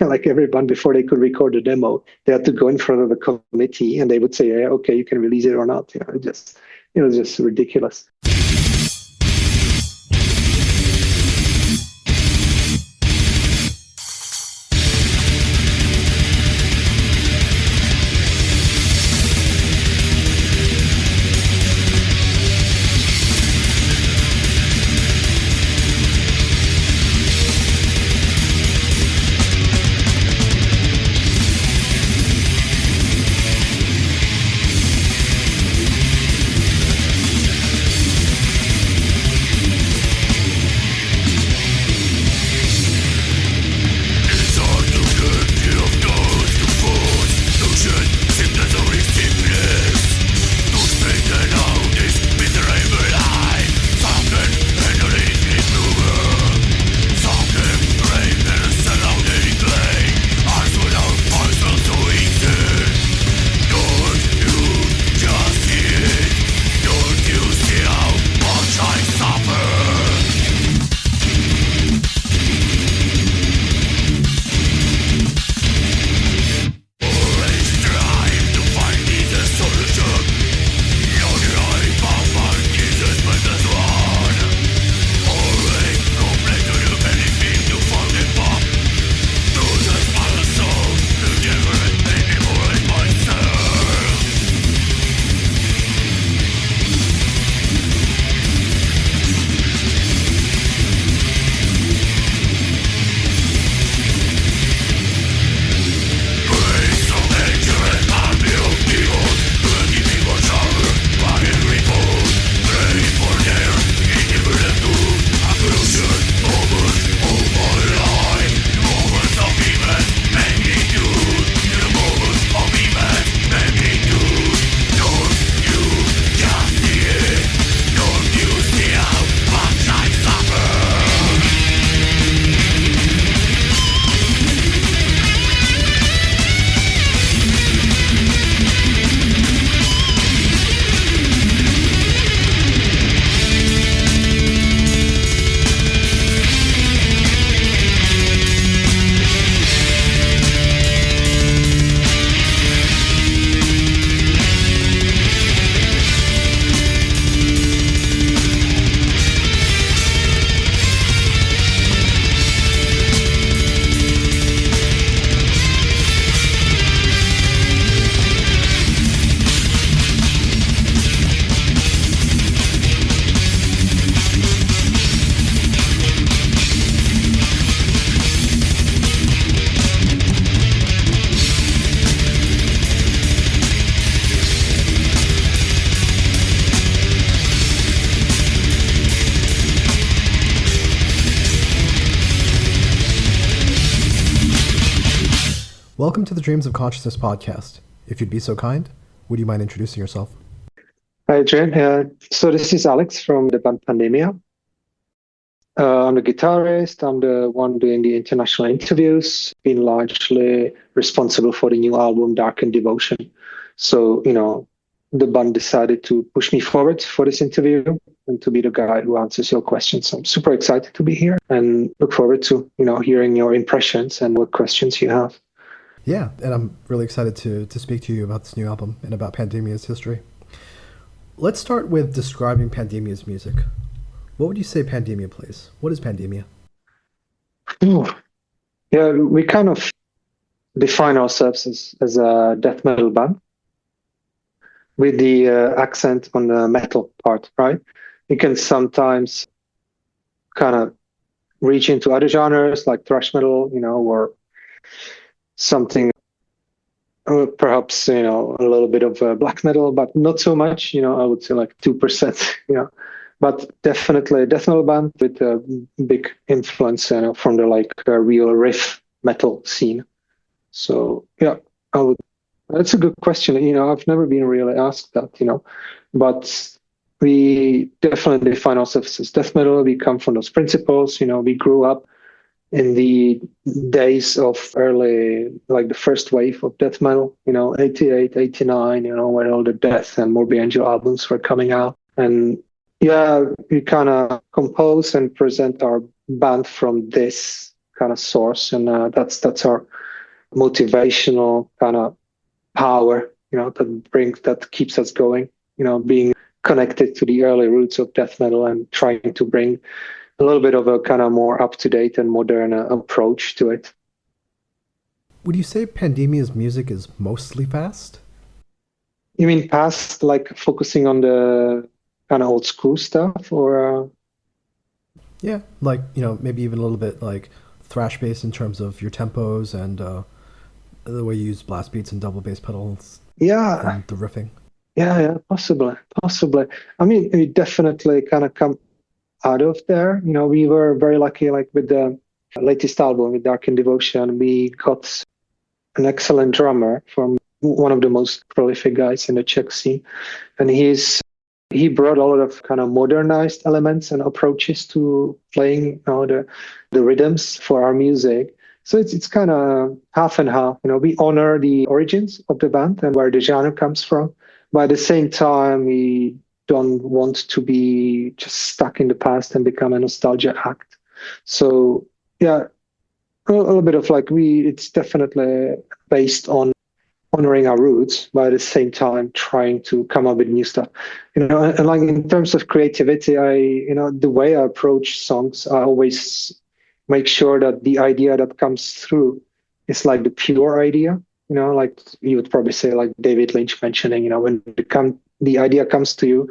like every band, before they could record a demo, they had to go in front of the committee, and they would say, yeah, okay, you can release it or not. It was just ridiculous. Welcome to the Dreams of Consciousness podcast. If you'd be so kind, would you mind introducing yourself? Hi, Adrian. So this is Alex from the band Pandemia. I'm the guitarist. I'm the one doing the international interviews, been largely responsible for the new album, Darkened Devotion. So, the band decided to push me forward for this interview and to be the guy who answers your questions. So I'm super excited to be here and look forward to, hearing your impressions and what questions you have. Yeah, and I'm really excited to speak to you about this new album and about Pandemia's history. Let's start with describing Pandemia's music. What would you say Pandemia plays? What is Pandemia? Yeah, we kind of define ourselves as a death metal band with the accent on the metal part, right? You can sometimes kind of reach into other genres like thrash metal, or something, perhaps, a little bit of black metal, but not so much, I would say like 2%, but definitely a death metal band with a big influence from the real riff metal scene. So, yeah, that's a good question. I've never been really asked that, but we definitely define ourselves as death metal. We come from those principles, we grew up in the days of early, the first wave of death metal, 88, 89, when all the Death and Morbid Angel albums were coming out. And yeah, we kind of compose and present our band from this kind of source, and that's our motivational kind of power, that keeps us going. Being connected to the early roots of death metal and trying to bring a little bit of a kind of more up to date and modern approach to it. Would you say Pandemia's music is mostly fast? You mean past, like focusing on the kind of old school stuff, or? Yeah, like, maybe even a little bit like thrash bass in terms of your tempos and the way you use blast beats and double bass pedals. Yeah. And the riffing. Yeah, possibly. I mean, we definitely kind of come out of there. We were very lucky, like with the latest album, with Darkened Devotion, we got an excellent drummer from one of the most prolific guys in the Czech scene. And he brought a lot of kind of modernized elements and approaches to playing the rhythms for our music. So it's kind of half and half. We honor the origins of the band and where the genre comes from. But at the same time, we don't want to be just stuck in the past and become a nostalgia act. So yeah, a little bit of like it's definitely based on honoring our roots, but at the same time trying to come up with new stuff. And like in terms of creativity, the way I approach songs, I always make sure that the idea that comes through is like the pure idea. Like you would probably say, like David Lynch mentioning, when the idea comes to you,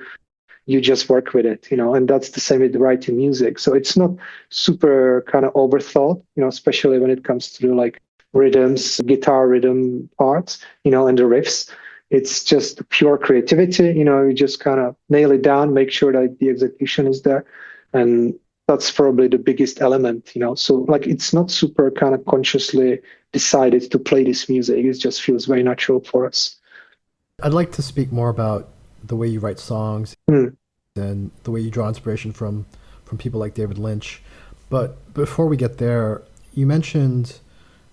you just work with it, and that's the same with writing music. So it's not super kind of overthought, especially when it comes to like rhythms, guitar rhythm parts, and the riffs. It's just pure creativity, you just kind of nail it down, make sure that the execution is there. And that's probably the biggest element, So like it's not super kind of consciously decided to play this music. It just feels very natural for us. I'd like to speak more about the way you write songs and the way you draw inspiration from people like David Lynch. But before we get there, you mentioned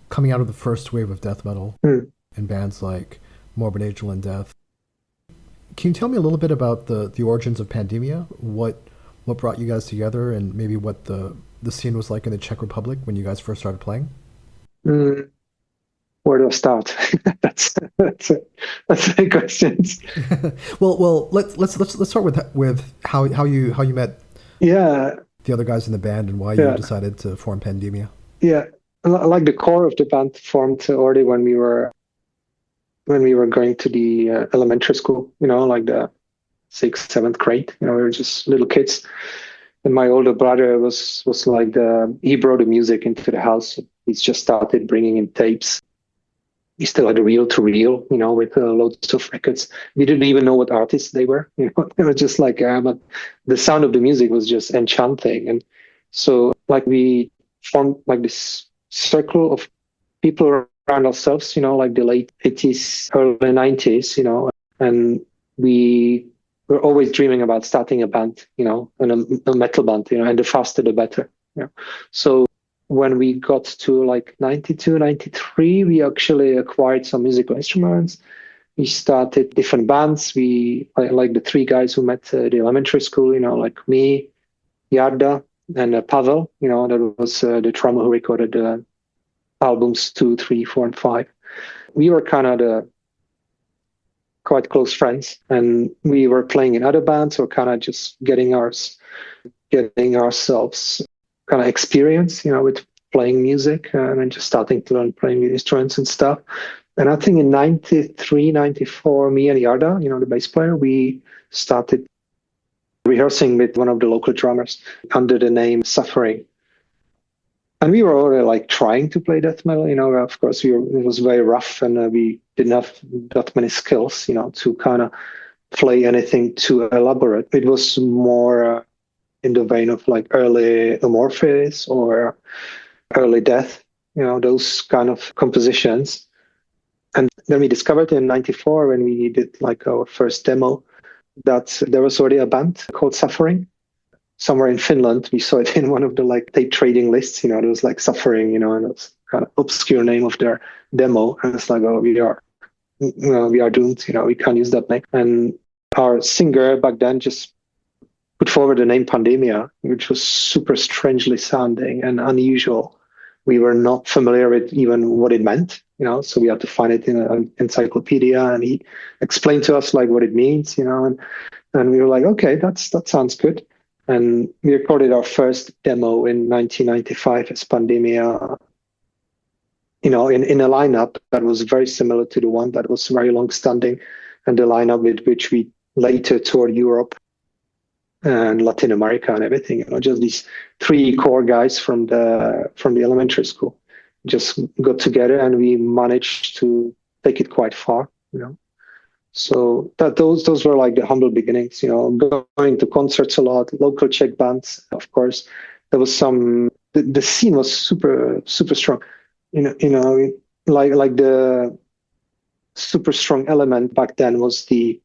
coming out of the first wave of death metal in bands like Morbid Angel and Death. Can you tell me a little bit about the origins of Pandemia? What brought you guys together, and maybe what the scene was like in the Czech Republic when you guys first started playing? Where do I start? that's the questions. well, let's start with how you met. Yeah. The other guys in the band and why you decided to form Pandemia. Yeah, like the core of the band formed already when we were going to the elementary school. Like the 6th, 7th grade. We were just little kids. And my older brother was like he brought the music into the house. He's just started bringing in tapes. He still had a reel-to-reel, with loads of records. We didn't even know what artists they were. They were just like, but the sound of the music was just enchanting. And so like we formed like this circle of people around ourselves, like the late 80s, early 90s, and we were always dreaming about starting a band, and a metal band, and the faster the better. So when we got to like 92, 93, we actually acquired some musical instruments. We started different bands. We like the 3 guys who met at the elementary school, like me, Jarda, and Pavel, that was the drummer who recorded albums 2, 3, 4, and 5. We were kind of quite close friends, and we were playing in other bands or kind of just getting ourselves kind of experience, with playing music, and then just starting to learn playing instruments and stuff. And I think in 93, 94, me and Jarda, the bass player, we started rehearsing with one of the local drummers under the name Suffering. And we were already like trying to play death metal, of course it was very rough, and we didn't have that many skills, to kind of play anything too elaborate. It was more in the vein of like early Amorphis or early Death, those kind of compositions. And then we discovered in 94, when we did like our first demo, that there was already a band called Suffering. Somewhere in Finland, we saw it in one of the like tape trading lists, there was like Suffering, and it was kind of obscure name of their demo. And it's like, oh, we are doomed, we can't use that name. And our singer back then just put forward the name Pandemia, which was super strangely sounding and unusual. we were not familiar with even what it meant, so we had to find it in an encyclopedia, and he explained to us like what it means, and we were like, okay, that sounds good. And we recorded our first demo in 1995 as Pandemia, in a lineup that was very similar to the one that was very long standing, and the lineup with which we later toured Europe and Latin America and everything. Just these three core guys from the elementary school just got together, and we managed to take it quite far. So that those were like the humble beginnings. Going to concerts a lot, local Czech bands, of course. There was the scene was super strong. Like the super strong element back then was the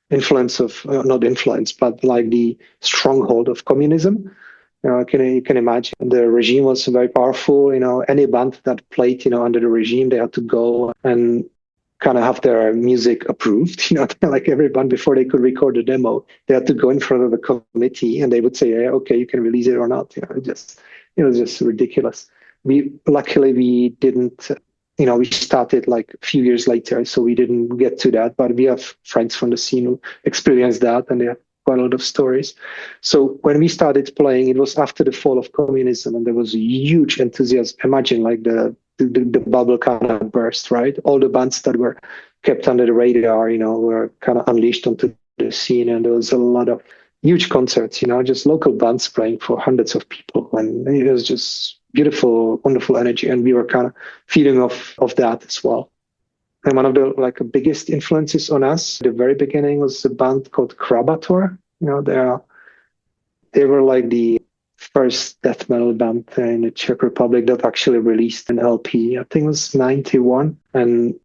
influence of not influence, but like the stronghold of communism. You can imagine the regime was very powerful. Any band that played under the regime, they had to go and kind of have their music approved. Like every band, before they could record a demo, they had to go in front of the committee, and they would say, yeah, okay, you can release it or not. It was just ridiculous. Luckily we didn't. We started like a few years later, so we didn't get to that. But we have friends from the scene who experienced that, and they have quite a lot of stories. So when we started playing, it was after the fall of communism, and there was a huge enthusiasm. Imagine like the bubble kind of burst, right? All the bands that were kept under the radar, were kind of unleashed onto the scene, and there was a lot of huge concerts, just local bands playing for hundreds of people, and it was just beautiful, wonderful energy, and we were kind of feeding off of that as well. And one of the biggest influences on us at the very beginning was a band called Krabator. They were like the first death metal band in the Czech Republic that actually released an LP. I think it was 91. And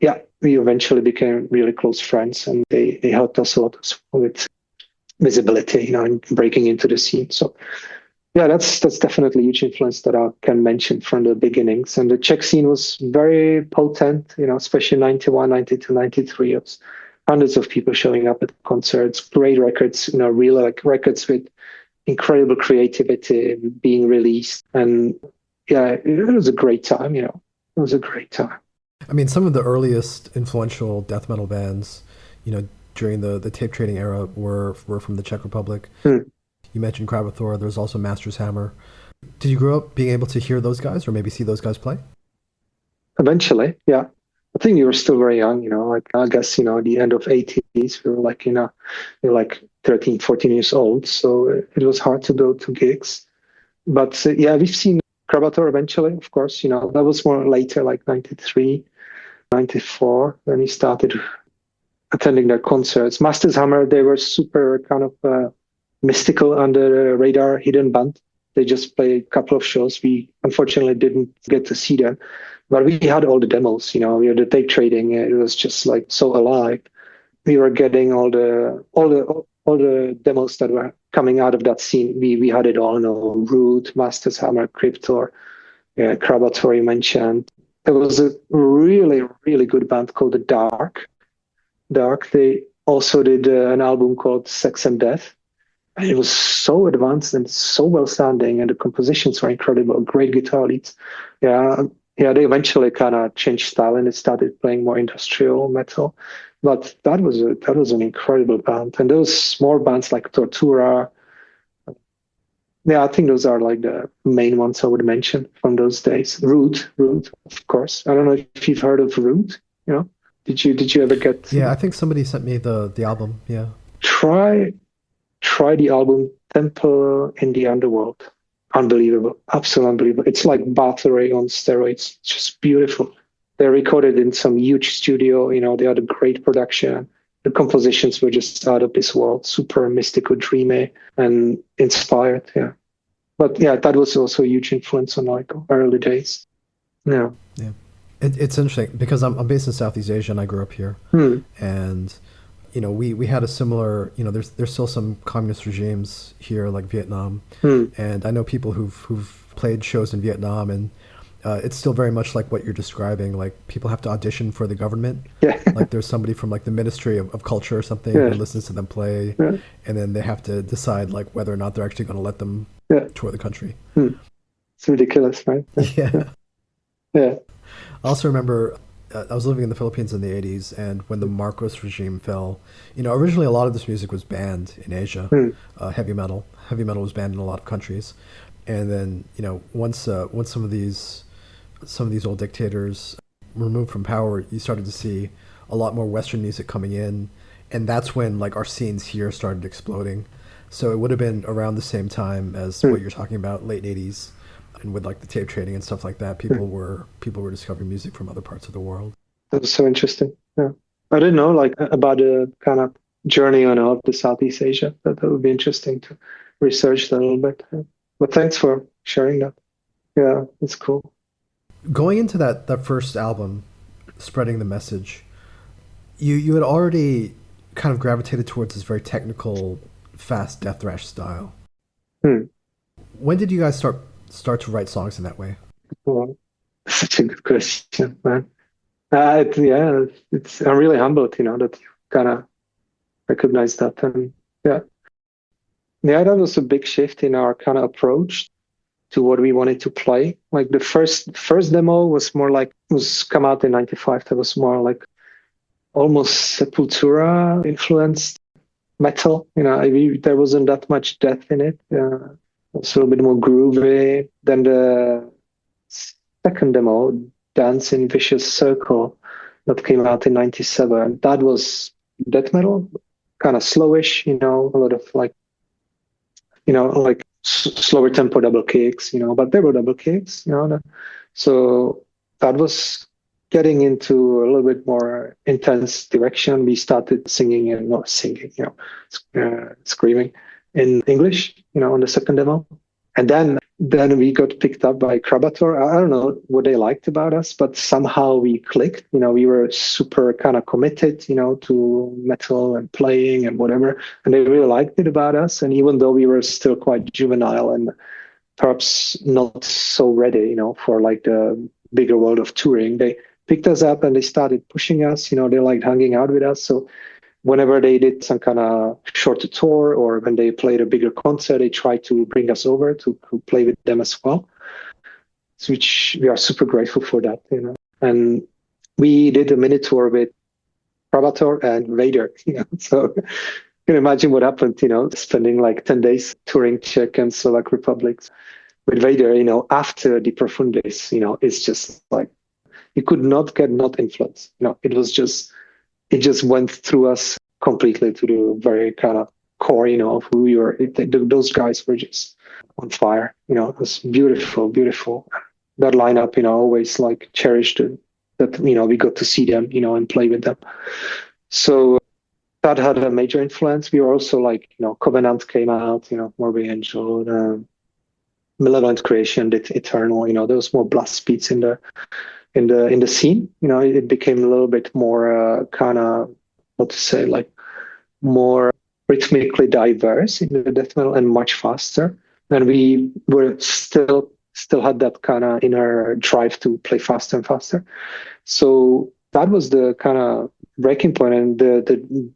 yeah, we eventually became really close friends, and they helped us a lot with visibility, and breaking into the scene. So yeah, that's definitely a huge influence that I can mention from the beginnings. And the Czech scene was very potent, especially 91, 92, 93. It was hundreds of people showing up at concerts, great records, real records with incredible creativity being released. And yeah, it was a great time, It was a great time. I mean, some of the earliest influential death metal bands, during the tape trading era were from the Czech Republic. You mentioned Krabator. There's also Master's Hammer. Did you grow up being able to hear those guys, or maybe see those guys play? Eventually, yeah. I think you were still very young, I guess, the end of 80s, we were we were 13, 14 years old. So it was hard to go to gigs. But yeah, we've seen Krabator eventually, of course, that was more later, like 93, 94, when we started attending their concerts. Master's Hammer, they were super kind of mystical, under the radar, hidden band. They just played a couple of shows. We unfortunately didn't get to see them, but we had all the demos. We had the tape trading. It was just so alive. We were getting all the demos that were coming out of that scene. We had it all. Root, Master's Hammer, Cryptor, Krabator you mentioned. There was a really, really good band called the Dark. They also did an album called Sex and Death. And it was so advanced and so well sounding, and the compositions were incredible. Great guitar leads. Yeah. They eventually kind of changed style, and they started playing more industrial metal. But that was an incredible band. And those more bands like Tortura. Yeah, I think those are like the main ones I would mention from those days. Root, of course. I don't know if you've heard of Root. Did you ever get? Yeah, I think somebody sent me the album. Yeah. Try the album Temple in the Underworld. Unbelievable. Absolutely unbelievable. It's like Bathory on steroids. It's just beautiful. They recorded in some huge studio. They had a great production. The compositions were just out of this world. Super mystical, dreamy, and inspired. Yeah. But yeah, that was also a huge influence on early days. Yeah. Yeah. It's interesting because I'm based in Southeast Asia, and I grew up here. And we had a similar, there's still some communist regimes here, like Vietnam, and I know people who've played shows in Vietnam, and it's still very much like what you're describing. Like, people have to audition for the government. Yeah. Like, there's somebody from the Ministry of Culture or something who listens to them play, and then they have to decide whether or not they're actually going to let them tour the country. It's ridiculous, right? Yeah. Yeah. I also remember I was living in the Philippines in the 80s, and when the Marcos regime fell, originally a lot of this music was banned in Asia. Mm, Heavy metal. Heavy metal was banned in a lot of countries. And then, once some of these old dictators were removed from power, you started to see a lot more Western music coming in. And that's when, like, our scenes here started exploding. So it would have been around the same time as what mm, you're talking about, late 80s, and with like the tape trading and stuff like that, mm. people were discovering music from other parts of the world. That was so interesting. Yeah. I didn't know like about the kind of journey on of the Southeast Asia. That would be interesting to research that a little bit. Yeah. But thanks for sharing that. Yeah, it's cool. Going into that first album, spreading the message, you had already kind of gravitated towards this very technical, fast death thrash style. Hmm. When did you guys start to write songs in that way? Well, such a good question, man. Yeah, I'm really humbled, that you kind of recognize that. And yeah, yeah, that was a big shift in our kind of approach to what we wanted to play. Like the first demo was more like was come out in '95. That was more like almost Sepultura influenced metal. There wasn't that much death in it. It was a little bit more groovy. Then the second demo, Dance in Vicious Circle, that came out in '97. That was death metal, kind of slowish. A lot of like like slower tempo double kicks, but there were double kicks, so that was getting into a little bit more intense direction. We started singing and not singing, screaming in English, on the second demo. And then we got picked up by Krabator. I don't know what they liked about us, but somehow we clicked. We were super kind of committed, to metal and playing and whatever. And they really liked it about us. And even though we were still quite juvenile and perhaps not so ready, for like the bigger world of touring, they picked us up and they started pushing us. They liked hanging out with us. So whenever they did some kind of shorter tour or when they played a bigger concert, they tried to bring us over to play with them as well. So which we are super grateful for that, And we did a mini tour with Pravator and Vader, So you can imagine what happened, spending like 10 days touring Czech and Slovak republics with Vader, after the Profundis, it's just like you could not get not influenced. It just went through us completely to the very kind of core, of who we were. Those guys were just on fire. It was beautiful, beautiful. That lineup, always like cherished it, that, we got to see them, and play with them. So that had a major influence. We were also like, Covenant came out, Morbid Angel, Malevolent Creation did Eternal, there was more blast beats in the scene. It became a little bit more kind of, what to say, like more rhythmically diverse in the death metal and much faster. And we were still had that kind of inner drive to play faster and faster. So that was the kind of breaking point. And the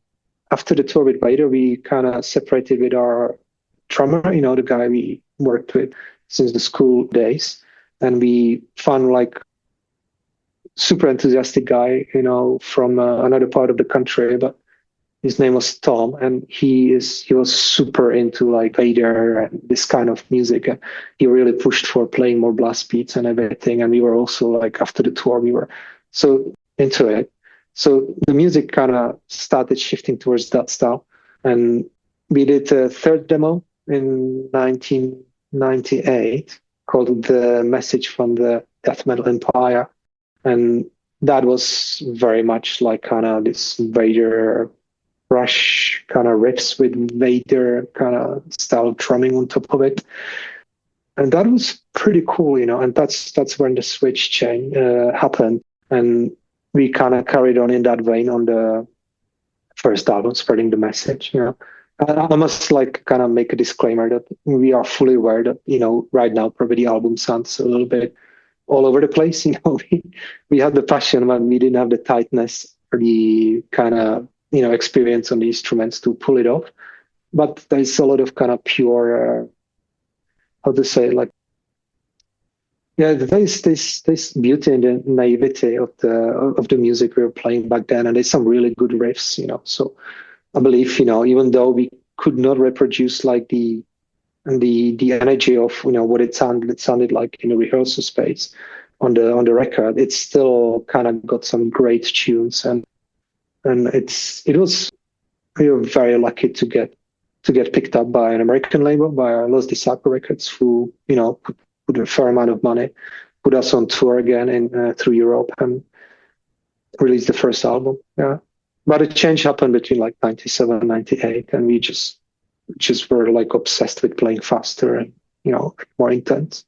after the tour with Vader, we kind of separated with our drummer, the guy we worked with since the school days. And we found like super enthusiastic guy, from another part of the country, but his name was Tom, and he was super into like Vader and this kind of music, and he really pushed for playing more blast beats and everything. And we were also like after the tour, we were so into it. So the music kind of started shifting towards that style, and we did a third demo in 1998 called "The Message from the Death Metal Empire." And that was very much like kind of this Vader rush kind of riffs with Vader kind of style drumming on top of it. And that was pretty cool, and that's when the switch change happened. And we kind of carried on in that vein on the first album, spreading the message, I must like kind of make a disclaimer that we are fully aware that, right now probably the album sounds a little bit all over the place. We had the passion, but we didn't have the tightness or the kind of, experience on the instruments to pull it off. But there's a lot of kind of pure, how to say, like Yeah, there's this beauty and the naivety of the music we were playing back then, and there's some really good riffs, So I believe, even though we could not reproduce like the energy of what it sounded like in a rehearsal space on the record, it still kind of got some great tunes, and it was, we were very lucky to get picked up by an American label, by Los Disciple Records, who put a fair amount of money, put us on tour again in through Europe, and released the first album. Yeah, but a change happened between like 97, 98, and we just were like obsessed with playing faster and more intense.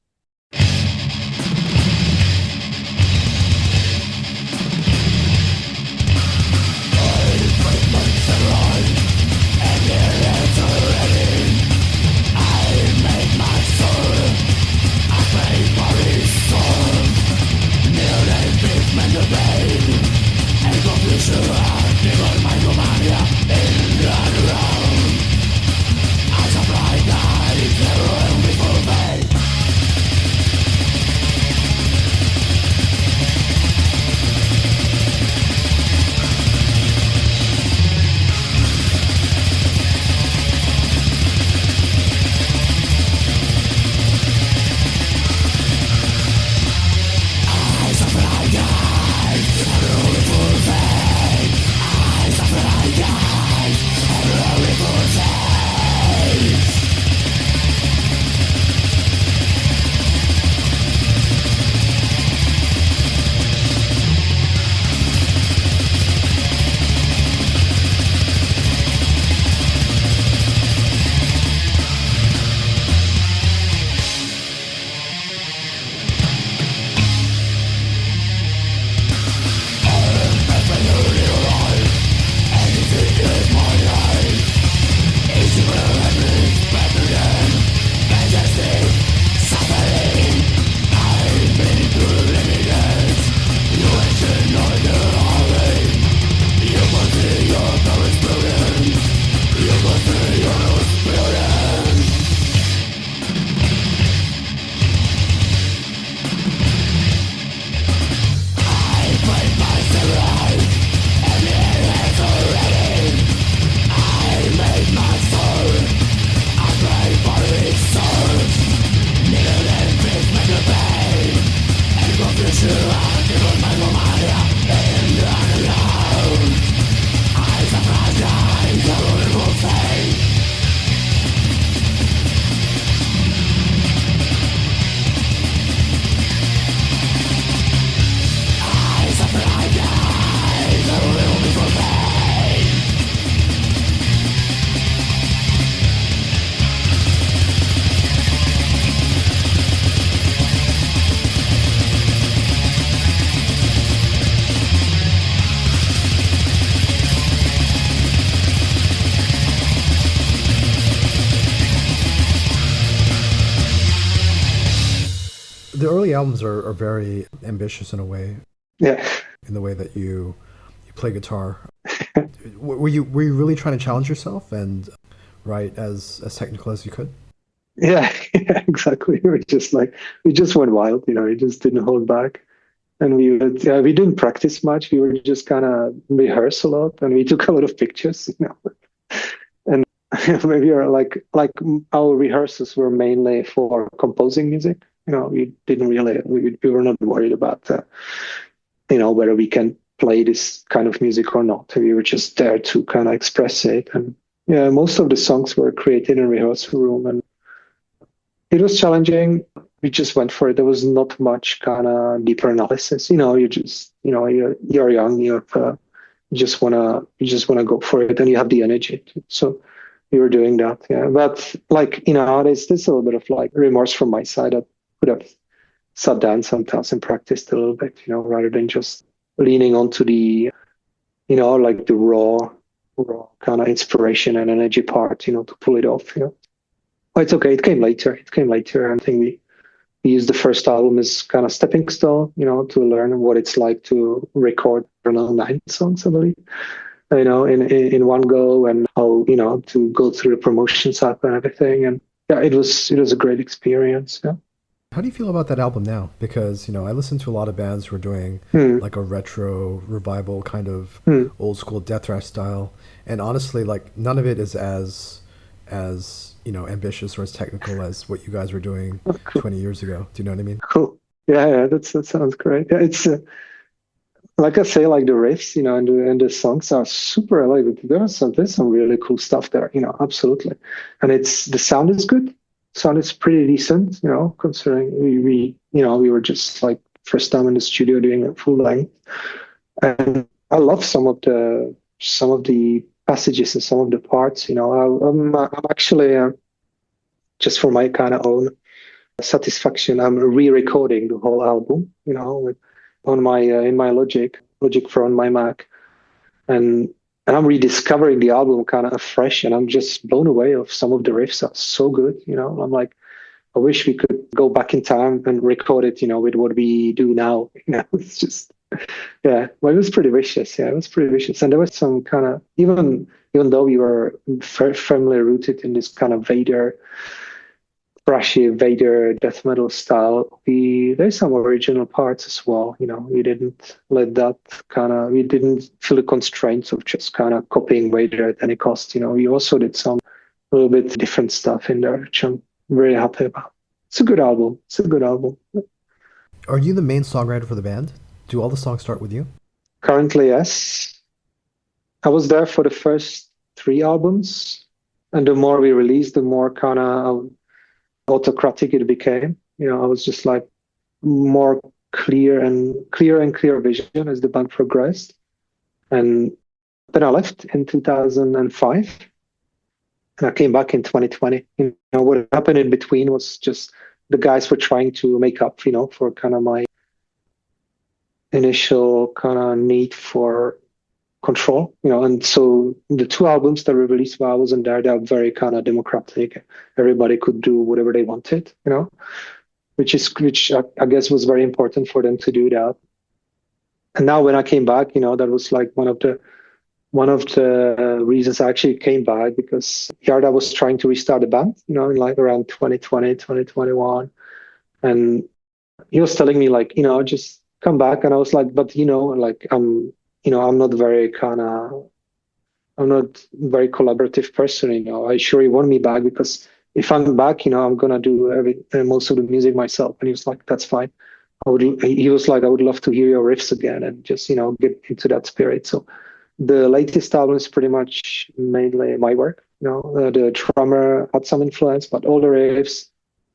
The early albums are very ambitious in a way, Yeah. in the way that you play guitar. Were you really trying to challenge yourself and write as technical as you could? Yeah, yeah, exactly. We just went wild, we just didn't hold back. And we didn't practice much. We were just kind of rehearse a lot, and we took a lot of pictures, And maybe our rehearsals were mainly for composing music. We didn't really, we were not worried about, whether we can play this kind of music or not. We were just there to kind of express it. And yeah, most of the songs were created in rehearsal room, and it was challenging. We just went for it. There was not much kind of deeper analysis. You just, you're young. You just wanna go for it, and you have the energy. So we were doing that. Yeah, but there's a little bit of like remorse from my side. I could have sat down sometimes and practiced a little bit, rather than just leaning onto the, like the raw kind of inspiration and energy part, to pull it off. But it's okay. It came later. I think we used the first album as kind of stepping stone, to learn what it's like to record around 9 songs, I believe, in one go, and how, to go through the promotion cycle and everything. And yeah, it was a great experience. Yeah. How do you feel about that album now? Because, I listen to a lot of bands who are doing Hmm. like a retro revival kind of Hmm. old school death thrash style. And honestly, like none of it is as ambitious or as technical as what you guys were doing Cool. 20 years ago. Do you know what I mean? Cool. Yeah, that sounds great. Yeah, it's like I say, like the riffs, and the songs are super. Like there's some really cool stuff there. Absolutely, and the sound is good. Sound is pretty decent. Considering we were just like first time in the studio doing it full length, and I love some of the passages and some of the parts. I'm actually just for my kind of own satisfaction, I'm re-recording the whole album. On my in my Logic Pro on my Mac, and I'm rediscovering the album kind of afresh, and I'm just blown away of some of the riffs are so good. I'm like, I wish we could go back in time and record it. With what we do now. It's just yeah, well, it was pretty vicious. Yeah, it was pretty vicious, and there was some kind of even though we were firmly rooted in this kind of thrashy Vader death metal style, there's some original parts as well. We didn't let that we didn't feel the constraints of just kind of copying Vader at any cost. We also did some a little bit different stuff in there, which I'm very happy about. It's a good album. It's a good album. Are you the main songwriter for the band? Do all the songs start with you? Currently, yes. I was there for the first three albums, and the more we released, the more kind of autocratic it became. I was just like more clear vision as the band progressed. And then I left in 2005 and I came back in 2020. What happened in between was just the guys were trying to make up, for kind of my initial kind of need for control, and so the two albums that were released while I wasn't there, they are very kind of democratic. Everybody could do whatever they wanted, which I guess was very important for them to do that. And now when I came back, that was like one of the reasons I actually came back, because Yarda was trying to restart the band, in like around 2020, 2021, and he was telling me like, just come back, and I was like, but like I'm not very I'm not very collaborative person. I sure he want me back, because if I'm back, I'm gonna do most of the music myself. And he was like, that's fine. He was like, I would love to hear your riffs again and just get into that spirit. So the latest album is pretty much mainly my work. The drummer had some influence, but all the riffs,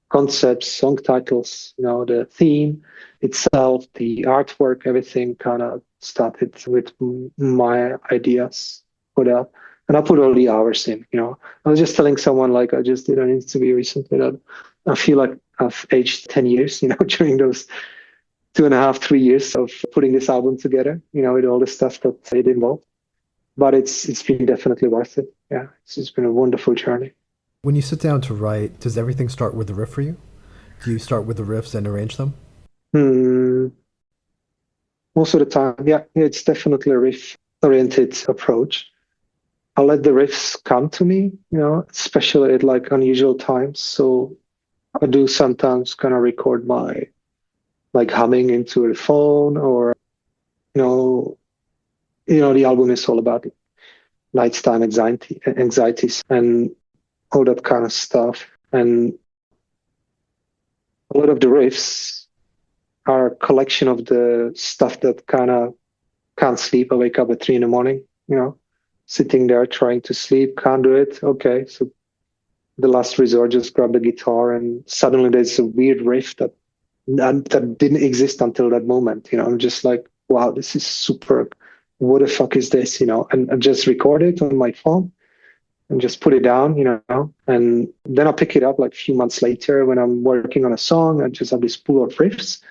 concepts, song titles, the theme itself, the artwork, everything kind of started with my ideas for that. And I put all the hours in. I was just telling someone, like, I just did an interview recently that I feel like I've aged 10 years, during those 2.5, 3 years of putting this album together, with all the stuff that it involved. But it's been definitely worth it. Yeah, it's been a wonderful journey. When you sit down to write, does everything start with the riff for you? Do you start with the riffs and arrange them? Hmm. Most of the time, yeah, it's definitely a riff-oriented approach. I'll let the riffs come to me, especially at like unusual times. So I do sometimes kind of record my like humming into the phone, or you know, the album is all about nighttime anxieties and all that kind of stuff. And a lot of the riffs are a collection of the stuff that kind of can't sleep. I wake up at 3 a.m, sitting there trying to sleep, can't do it. Okay, so the last resort, just grab the guitar, and suddenly there's a weird riff that didn't exist until that moment. I'm just like, wow, this is superb. What the fuck is this? And I just record it on my phone and just put it down, and then I'll pick it up like a few months later when I'm working on a song. I just have this pool of riffs,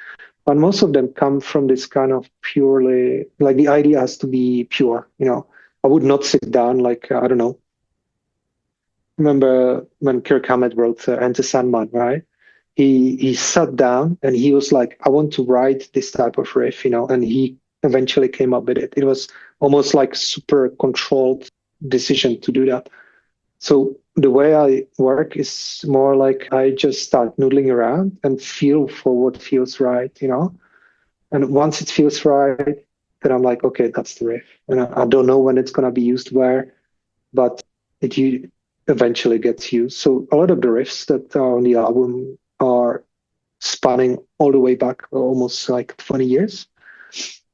but most of them come from this kind of purely, like, the idea has to be pure. I would not sit down like, I don't know. Remember when Kirk Hammett wrote Enter Sandman, right? He sat down and he was like, I want to write this type of riff, and he eventually came up with it. It was almost like super controlled decision to do that. So the way I work is more like I just start noodling around and feel for what feels right, And once it feels right, then I'm like, okay, that's the riff. And I don't know when it's going to be used where, but eventually gets used. So a lot of the riffs that are on the album are spanning all the way back almost like 20 years.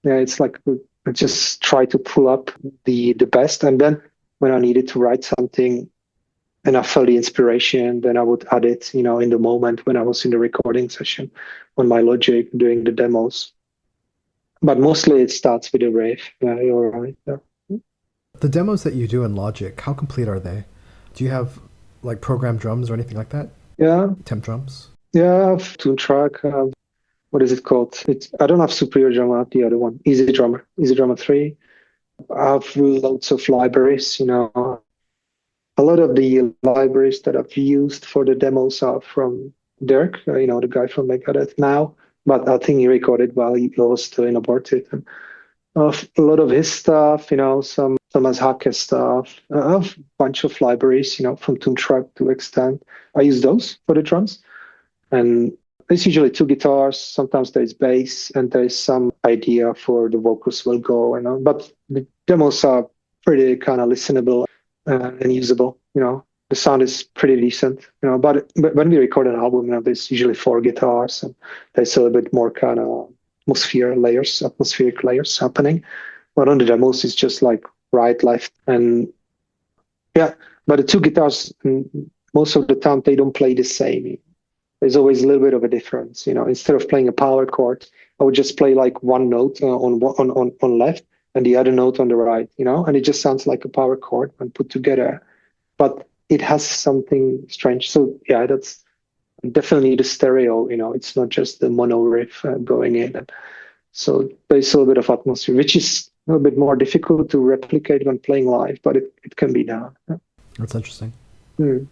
Yeah, it's like I just try to pull up the best. And then when I needed to write something and I felt the inspiration, then I would add it, in the moment when I was in the recording session on my Logic doing the demos. But mostly it starts with a riff. Yeah, you're right. Yeah. The demos that you do in Logic, how complete are they? Do you have like programmed drums or anything like that? Yeah. Temp drums? Yeah, I have Tune Track. What is it called? I don't have Superior Drummer, I have the other one, Easy Drummer 3. I have loads of libraries, A lot of the libraries that I've used for the demos are from Dirk, the guy from Megadeth now. But I think he recorded while he was still in Aborted. And a lot of his stuff, some Thomas Hake stuff. I have a bunch of libraries, from Tune Track to extent. I use those for the drums. And there's usually two guitars. Sometimes there's bass, and there's some idea for the vocals will go. But the demos are pretty kind of listenable and usable. The sound is pretty decent. But when we record an album, there's usually 4 guitars, and there's a little bit more kind of atmospheric layers happening. But on the demos, it's just like right, left, and yeah. But the 2 guitars, most of the time, they don't play the same. There's always a little bit of a difference. Instead of playing a power chord, I would just play like one note on left and the other note on the right. And it just sounds like a power chord when put together, but it has something strange. So yeah, that's definitely the stereo. It's not just the mono riff going in. And so there's a little bit of atmosphere, which is a little bit more difficult to replicate when playing live, but it can be done. That's interesting. Mm.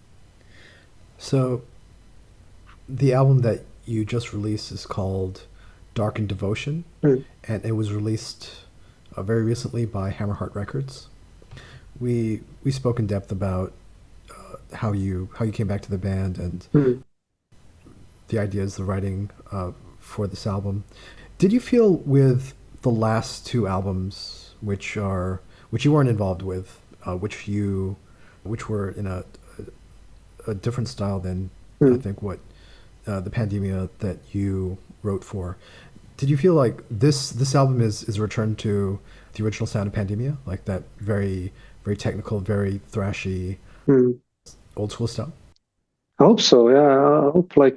So the album that you just released is called Darkened Devotion, and it was released very recently by Hammerheart Records. We spoke in depth about how you came back to the band and the ideas, the writing for this album. Did you feel with the last 2 albums, which you weren't involved with, which were in a different style than I think what the Pandemia that you wrote for, did you feel like this album is a return to the original sound of Pandemia, like that very, very technical, very thrashy, old school style? I hope so. Yeah, I hope like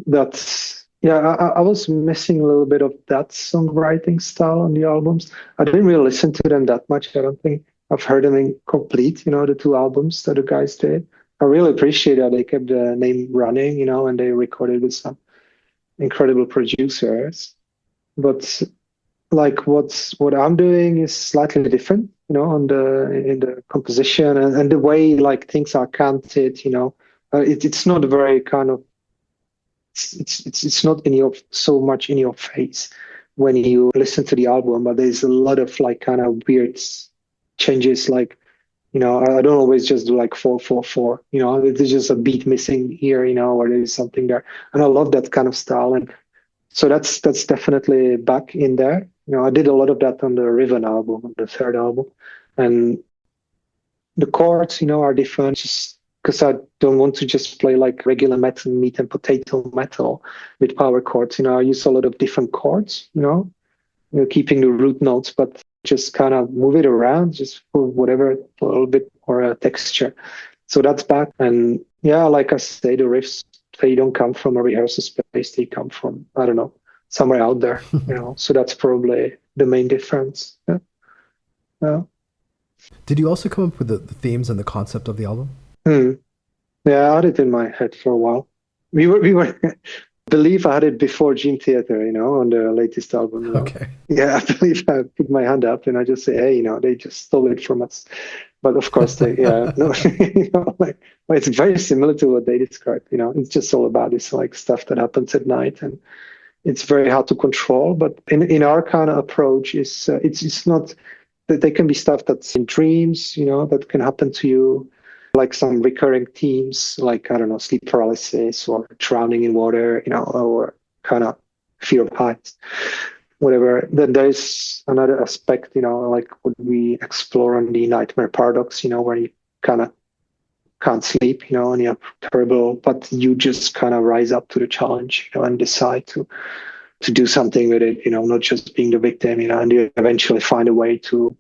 that's. Yeah, I was missing a little bit of that songwriting style on the albums. I didn't really listen to them that much. I don't think I've heard them in complete. The 2 albums that the guys did. I really appreciate that they kept the name running, and they recorded with some incredible producers. But like what I'm doing is slightly different, in the composition and the way like things are counted. It's not very kind of it's not so much in your face when you listen to the album, but there's a lot of like kind of weird changes, like. I don't always just do like 4/4/4. There's just a beat missing here, or there's something there, and I love that kind of style, and so that's definitely back in there. I did a lot of that on the Riven album, on the 3rd album, and the chords, are different, just because I don't want to just play like regular metal, meat and potato metal with power chords. I use a lot of different chords, keeping the root notes, but just kind of move it around just for a little bit more texture. So that's back. And yeah, like I say, the riffs, they don't come from a rehearsal space. They come from, I don't know, somewhere out there, So that's probably the main difference. Yeah. Did you also come up with the themes and the concept of the album? Yeah, I had it in my head for a while. We were I believe I had it before Gene Theater, on the latest album. Okay. Yeah, I believe I put my hand up and I just say, hey, they just stole it from us. But of course, it's very similar to what they described. It's just all about this like stuff that happens at night, and it's very hard to control. But in our kind of approach, it's not that there can be stuff that's in dreams, that can happen to you. like some recurring themes, like, I don't know, sleep paralysis or drowning in water, or kind of fear of heights, whatever. Then there's another aspect, like what we explore on the nightmare paradox, where you kind of can't sleep, and you have terrible, but you just kind of rise up to the challenge, and decide to do something with it, not just being the victim, and you eventually find a way to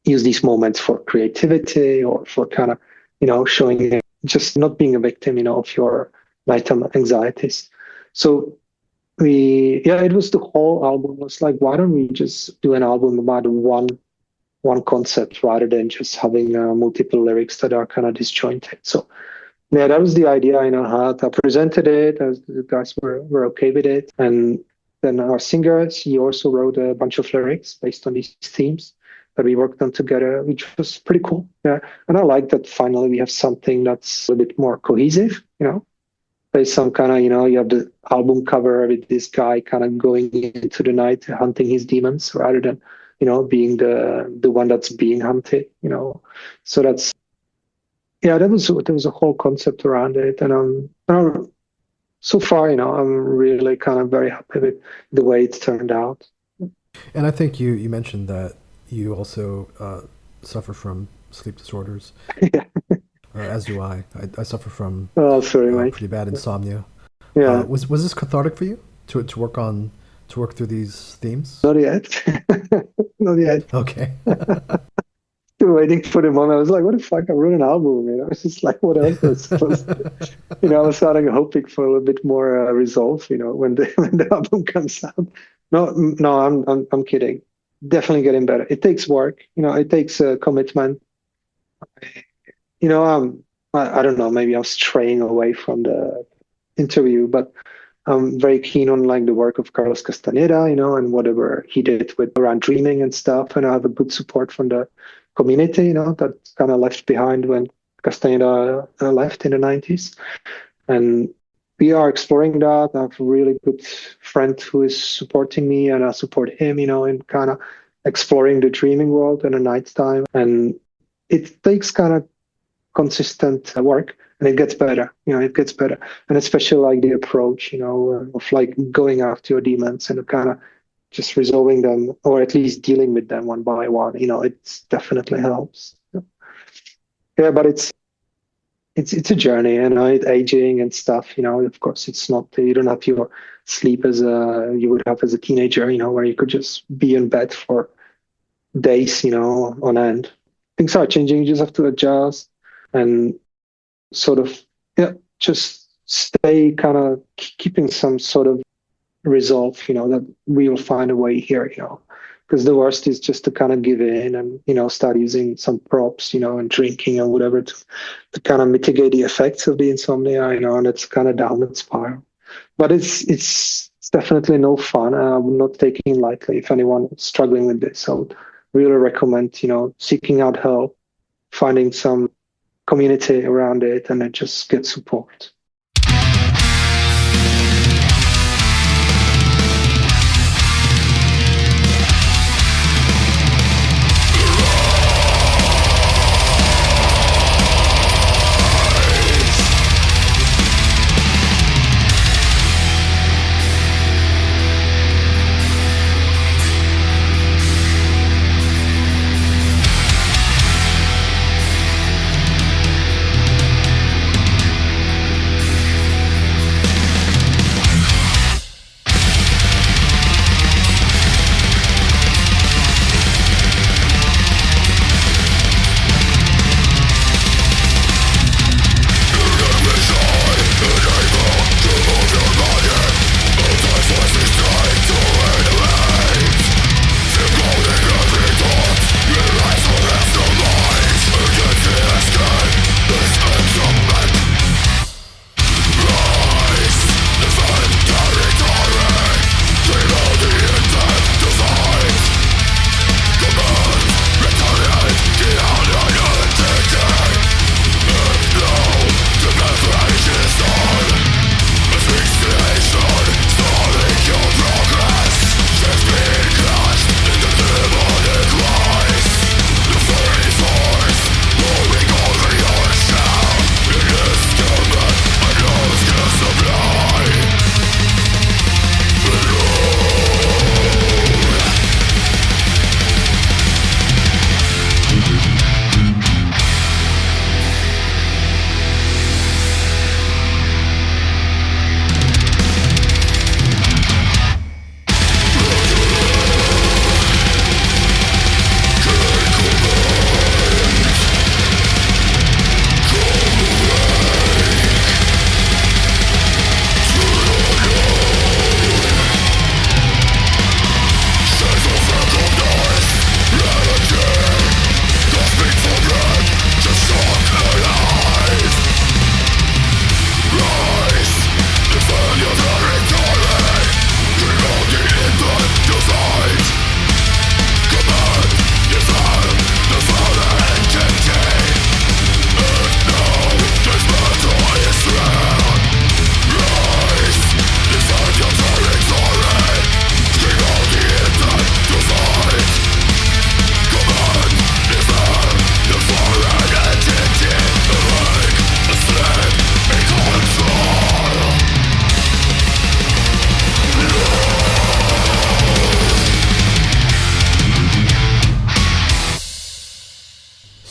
use these moments for creativity or for kind of, showing just not being a victim, of your nighttime anxieties. So it was the whole album was like, why don't we just do an album about one concept rather than just having multiple lyrics that are kind of disjointed. So yeah, that was the idea I had. I presented it, as the guys were okay with it. And then our singer, he also wrote a bunch of lyrics based on these themes that we worked on together, which was pretty cool. Yeah. And I like that finally we have something that's a bit more cohesive, There's some kind of, you have the album cover with this guy kind of going into the night, hunting his demons rather than, being the one that's being hunted, So that's, there was a whole concept around it. And so far, I'm really kind of very happy with the way it turned out. And I think you mentioned that you also suffer from sleep disorders. Yeah. As do I. I suffer from pretty bad insomnia. Yeah. Was this cathartic for you to work through these themes? Not yet. Not yet. Okay. Still waiting for the moment. I was like, what the fuck? I wrote an album, It's just like, what else was supposed to I was starting hoping for a little bit more resolve, when the album comes out. No, I'm kidding. Definitely getting better. It takes work, it takes commitment. I don't know, maybe I'm straying away from the interview, but I'm very keen on like the work of Carlos Castaneda, and whatever he did with around dreaming and stuff. And I have a good support from the community, that kind of left behind when Castaneda left in the 90s. And we are exploring that. I have a really good friend who is supporting me, and I support him, in kind of exploring the dreaming world in the nighttime. And it takes kind of consistent work, and it gets better. It gets better. And especially like the approach, of like going after your demons and kind of just resolving them, or at least dealing with them one by one. It definitely helps. Yeah, but it's a journey, and aging and stuff. Of course, it's not, you don't have your sleep as you would have as a teenager. Where you could just be in bed for days, on end. Things are changing. You just have to adjust and sort of just stay kind of keeping some sort of resolve. That we will find a way here. Because the worst is just to kind of give in and, start using some props, and drinking and whatever to kind of mitigate the effects of the insomnia, and it's kind of downward spiral. But it's definitely no fun. I'm not taking it lightly. If anyone is struggling with this, I would really recommend, seeking out help, finding some community around it, and then just get support.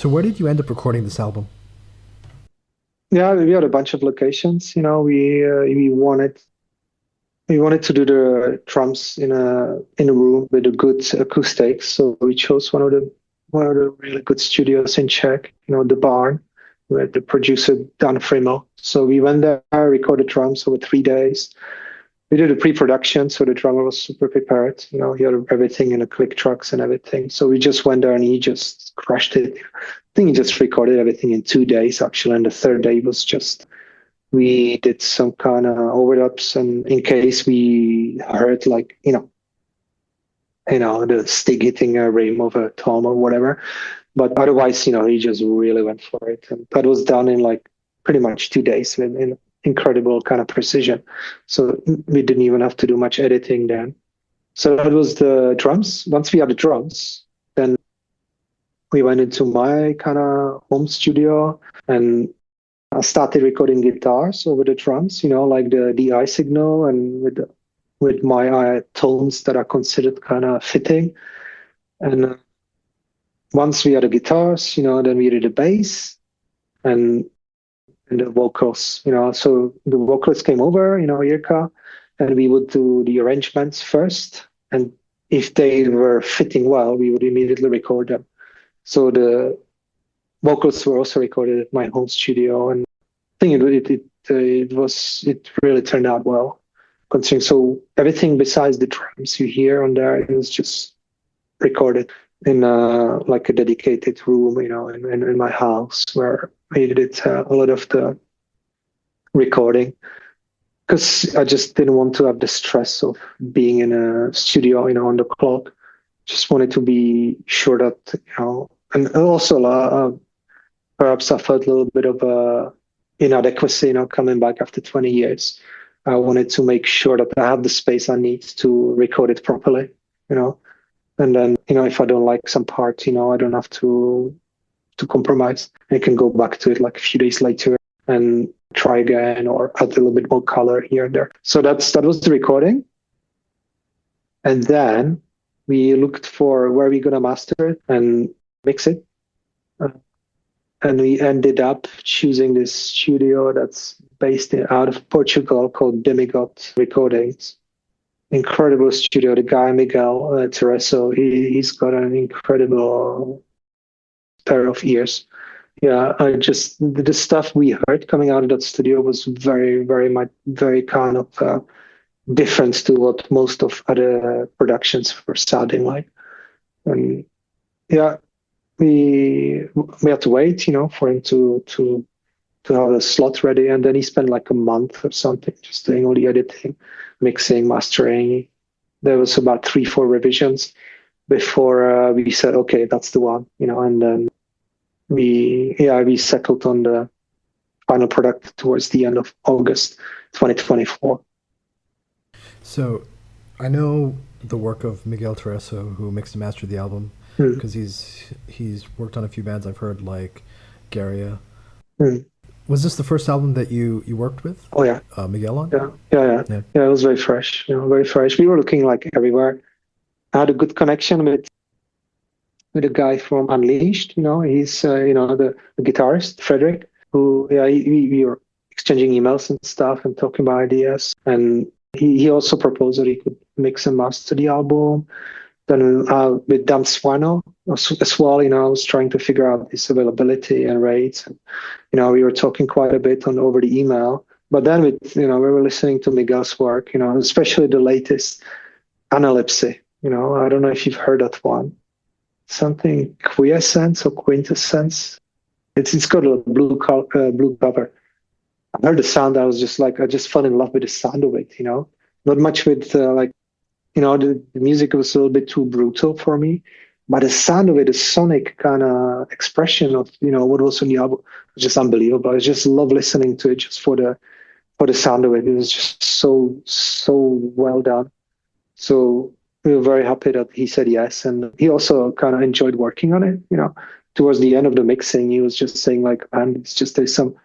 So where did you end up recording this album? Yeah, we had a bunch of locations. We wanted to do the drums in a room with a good acoustics. So we chose one of the really good studios in Czech, the Barn, with the producer Dan Frimo. So we went there, recorded drums over 3 days. We did a pre-production, so the drummer was super prepared. He had everything in the click tracks and everything. So we just went there and he just crushed it. I think he just recorded everything in 2 days, actually. And the third day was just, we did some kind of overdubs, and in case we heard the stick hitting a rim of a tom or whatever. But otherwise, he just really went for it. And that was done in pretty much 2 days in incredible kind of precision. So we didn't even have to do much editing then. So that was the drums. Once we had the drums, then we went into my kind of home studio and I started recording guitars over the drums, like the DI signal and with my tones that are considered kind of fitting. And once we had the guitars, then we did the bass and the vocals, so the vocalist came over, Irka, and we would do the arrangements first. And if they were fitting well, we would immediately record them. So the vocals were also recorded at my home studio, and I think it really turned out well, considering. So everything besides the drums you hear on there, it was just recorded in a dedicated room, in my house where I did a lot of the recording, because I just didn't want to have the stress of being in a studio, on the clock. Just wanted to be sure that, and also perhaps I felt a little bit of inadequacy, coming back after 20 years. I wanted to make sure that I have the space I need to record it properly, and then, if I don't like some part, I don't have to compromise. I can go back to it a few days later and try again or add a little bit more color here and there. So that was the recording. And then we looked for where we're going to master it and mix it. And we ended up choosing this studio that's based out of Portugal called Demigod Recordings. Incredible studio. The guy, Miguel Tereso, he's got an incredible pair of ears. Yeah, the stuff we heard coming out of that studio was very, very much, very kind of different to what most of other productions were sounding like. And yeah, we had to wait, for him to have a slot ready, and then he spent a month or something just doing all the editing, mixing, mastering. There was about 3-4 revisions before we said, okay, that's the one, and then we settled on the final product towards the end of August 2024. So I know the work of Miguel Tereso, who mixed and mastered the album, because he's worked on a few bands I've heard, like Garia. Was this the first album that you worked with? Oh yeah, Miguel on? Yeah. It was very fresh. Very fresh. We were looking everywhere. I had a good connection with a guy from Unleashed. He's the guitarist Frederick, who we were exchanging emails and stuff and talking about ideas. And he also proposed that he could mix and master the album. Then with Dan Swano as well, I was trying to figure out his availability and rates. And, we were talking quite a bit over the email. But then we were listening to Miguel's work, especially the latest Analepsy. I don't know if you've heard that one. Something quiescence or quintessence. It's got a blue cover. I heard the sound. I was just I just fell in love with the sound of it. Not much with the music was a little bit too brutal for me, but the sound of it, the sonic kind of expression of what was on the album was just unbelievable. I just love listening to it just for the sound of it. It was just so well done. So we were very happy that he said yes, and he also kind of enjoyed working on it. Towards the end of the mixing, he was just saying man, it's just there's some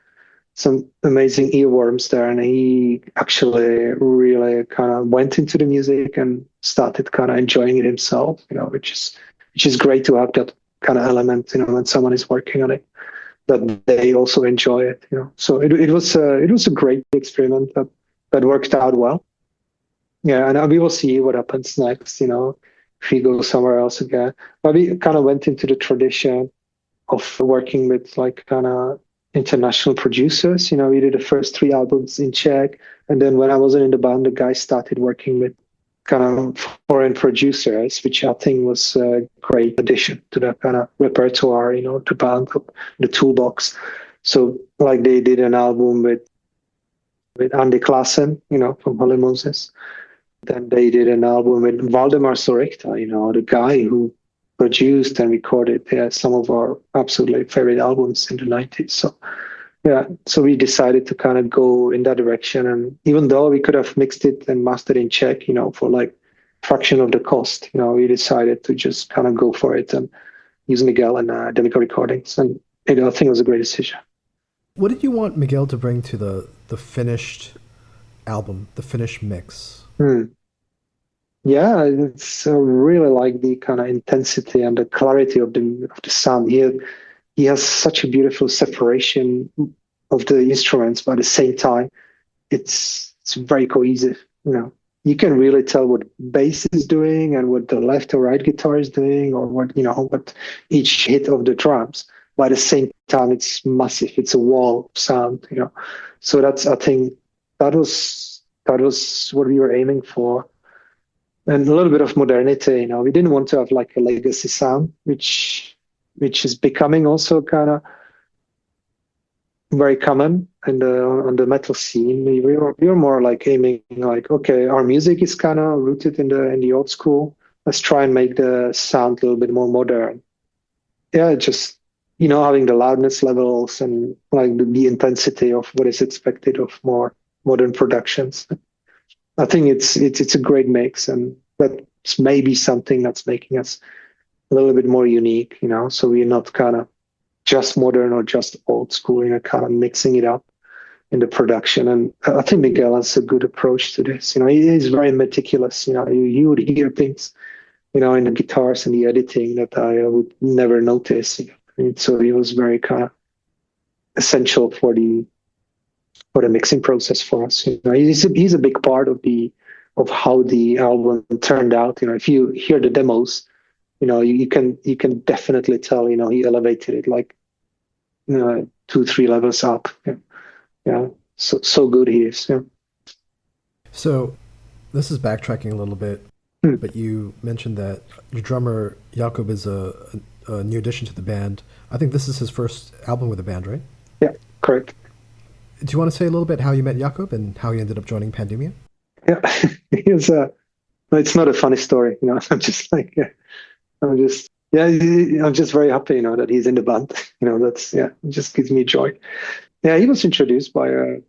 amazing earworms there, and he actually really kind of went into the music and started kind of enjoying it himself. Which is great to have kind of element, when someone is working on it, that they also enjoy it, So it was a great experiment that worked out well. Yeah, and we will see what happens next, if we go somewhere else again. But we kind of went into the tradition of working with like kind of international producers. We did the first 3 albums in Czech, and then when I wasn't in the band, the guys started working with kind of foreign producers, which I think was a great addition to the kind of repertoire, to band, the toolbox. So like they did an album with Andy Klassen, from Holy Moses. Then they did an album with Valdemar Sorikta, the guy who produced and recorded some of our absolutely favorite albums in the 90s. So so we decided to kind of go in that direction. And even though we could have mixed it and mastered in Czech, for like fraction of the cost, we decided to just kind of go for it and use Miguel and Demico Recordings. And I think it was a great decision. What did you want Miguel to bring to the finished album, the finished mix? Yeah, it's really like the kind of intensity and the clarity of the sound. He has such a beautiful separation of the instruments, but at the same time, it's very cohesive. You can really tell what bass is doing and what the left or right guitar is doing, or what each hit of the drums. But at the same time, it's massive. It's a wall of sound. So I think that was what we were aiming for. And a little bit of modernity, we didn't want to have like a legacy sound, which is becoming also kind of very common on the metal scene. We were more like aiming like, okay, our music is kind of rooted in the old school. Let's try and make the sound a little bit more modern. Yeah, just having the loudness levels and like the intensity of what is expected of more modern productions. I think it's a great mix, and that's maybe something that's making us a little bit more unique, so we're not kind of just modern or just old school, kind of mixing it up in the production. And I think Miguel has a good approach to this. He is very meticulous. You would hear things, in the guitars and the editing that I would never notice. So he was very kind of essential for the mixing process for us. He's a big part of how the album turned out. If you hear the demos, you can definitely tell. He elevated it like 2-3 levels up. Yeah. So good he is. Yeah. So this is backtracking a little bit, but you mentioned that your drummer Jakub is a new addition to the band. I think this is his first album with the band, right? Yeah, correct. Do you want to say a little bit how you met Jakub and how he ended up joining Pandemia? Yeah, it's not a funny story, I'm just like, I'm just very happy, that he's in the band. It just gives me joy. Yeah, he was introduced by a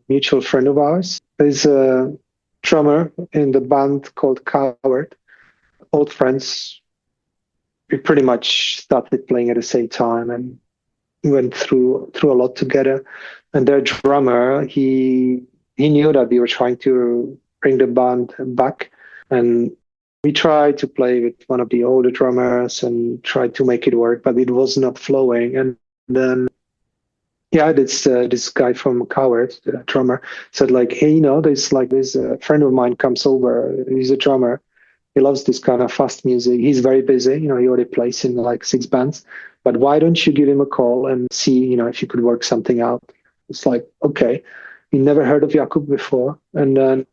mutual friend of ours. There's a drummer in the band called Coward. Old friends. We pretty much started playing at the same time and went through a lot together. And their drummer, he knew that we were trying to bring the band back, and we tried to play with one of the older drummers and tried to make it work, but it was not flowing. And then, this guy from Coward, the drummer, said like, hey, there's a friend of mine comes over. He's a drummer. He loves this kind of fast music. He's very busy. He already plays in like 6 bands. But why don't you give him a call and see, if you could work something out? It's like, okay. We never heard of Jakub before. And then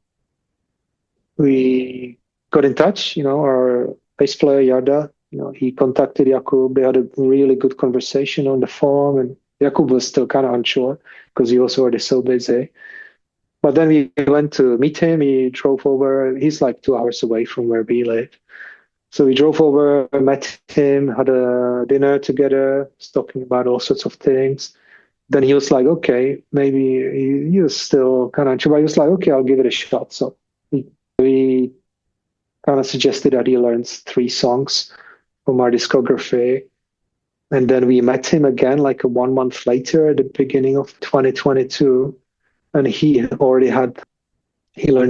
we got in touch, our bass player Yarda, he contacted Jakub. They had a really good conversation on the phone, and Jakub was still kind of unsure because he was already so busy. But then we went to meet him. He drove over. He's like 2 hours away from where we live. So we drove over, met him, had a dinner together, talking about all sorts of things. Then he was like, okay, maybe he was still kind of unsure, but he was like, okay, I'll give it a shot. So we kind of suggested that he learns 3 songs from our discography. And then we met him again like 1 month later at the beginning of 2022. And he learned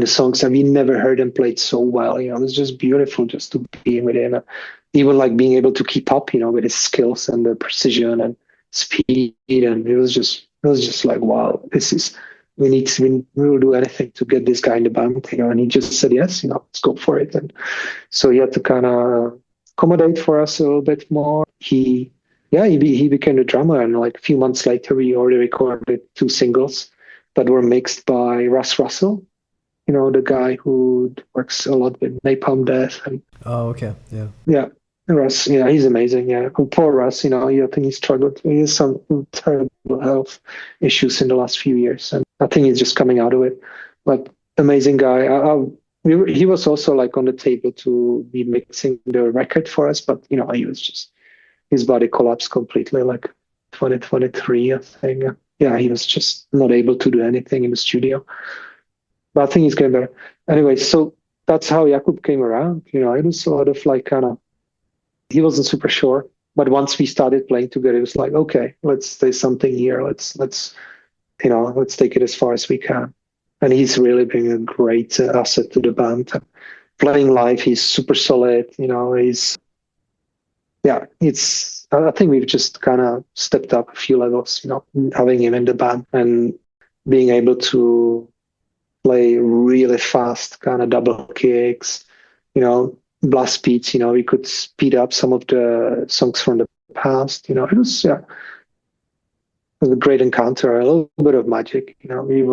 the songs, and we never heard him play it so well. It was just beautiful just to be with him. even like being able to keep up, with his skills and the precision and speed. And it was just like, wow, we will do anything to get this guy in the band, and he just said, yes, let's go for it. And so he had to kind of accommodate for us a little bit more. He became the drummer, and like a few months later, we already recorded 2 singles that were mixed by Russ Russell, the guy who works a lot with Napalm Death. And oh, okay, yeah. Yeah, Russ, he's amazing. Yeah, poor Russ, I think he struggled. He has some terrible health issues in the last few years, and I think he's just coming out of it. But amazing guy. He was also like on the table to be mixing the record for us, but he was just, his body collapsed completely, like 2023, I think. Yeah, he was just not able to do anything in the studio. But I think he's getting better. Anyway, so that's how Jakub came around. It was sort of like he wasn't super sure. But once we started playing together, it was like, okay, there's something here. Let's take it as far as we can. And he's really been a great asset to the band. Playing live, he's super solid. I think we've just kind of stepped up a few levels, having him in the band and being able to play really fast kind of double kicks, blast beats. We could speed up some of the songs from the past. It was a great encounter, a little bit of magic. We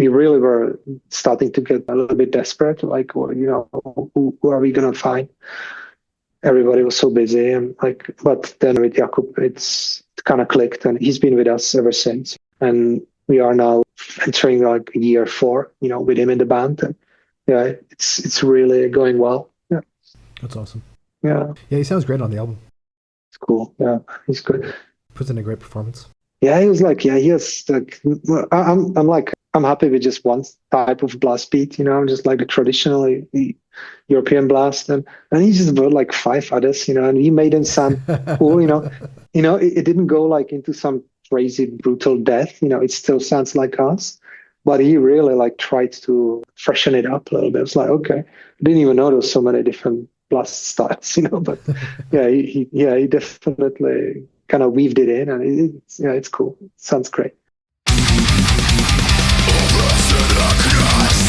really were starting to get a little bit desperate, like, who are we gonna find? Everybody was so busy, and but then with Jakub, it's kind of clicked, and he's been with us ever since. And we are now entering like year 4, with him in the band, and it's really going well. Yeah, that's awesome. Yeah, he sounds great on the album. It's cool. Yeah, he's good. Puts in a great performance. Yeah, he was like, he has like, I'm happy with just one type of blast beat, just like the traditional European blast, and he just wrote like 5 others, and he made them sound cool, it didn't go like into some crazy brutal death, it still sounds like us, but he really like tried to freshen it up a little bit. It's like, okay, I didn't even know there was so many different blast styles, but he definitely kind of weaved it in, and it's cool. It sounds great. Darkened Devotion.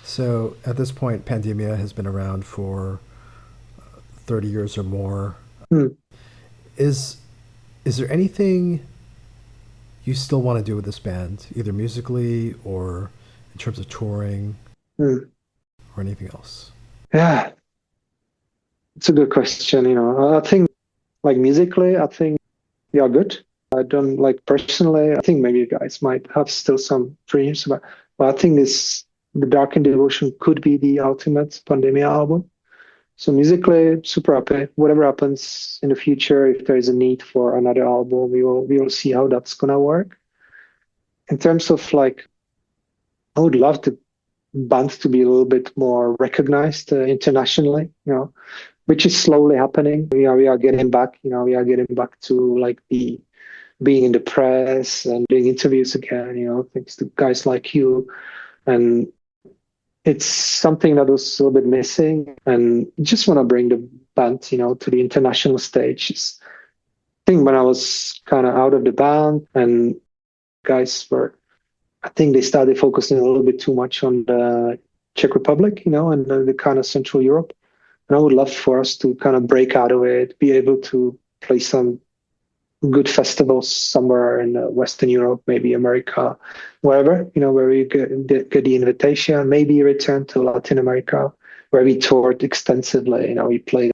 So at this point, Pandemia has been around for 30 years or more. Hmm. Is is there anything you still want to do with this band, either musically or in terms of touring Hmm. or anything else? Yeah, it's a good question. I think like musically, I think we are good. I don't like personally. I think maybe you guys might have still some dreams, but I think this the Darkened Devotion could be the ultimate Pandemia album. So musically, super happy. Whatever happens in the future, if there is a need for another album, we will see how that's gonna work. In terms of like, I would love the band to be a little bit more recognized internationally. Which is slowly happening. We are getting back. We are getting back to like the being in the press and doing interviews again. Thanks to guys like you, and it's something that was a little bit missing. And just want to bring the band, to the international stage. I think when I was kind of out of the band and guys were, I think they started focusing a little bit too much on the Czech Republic, and the kind of Central Europe. And I would love for us to kind of break out of it, be able to play some good festivals somewhere in Western Europe, maybe America, wherever, where we get the invitation, maybe return to Latin America, where we toured extensively. We played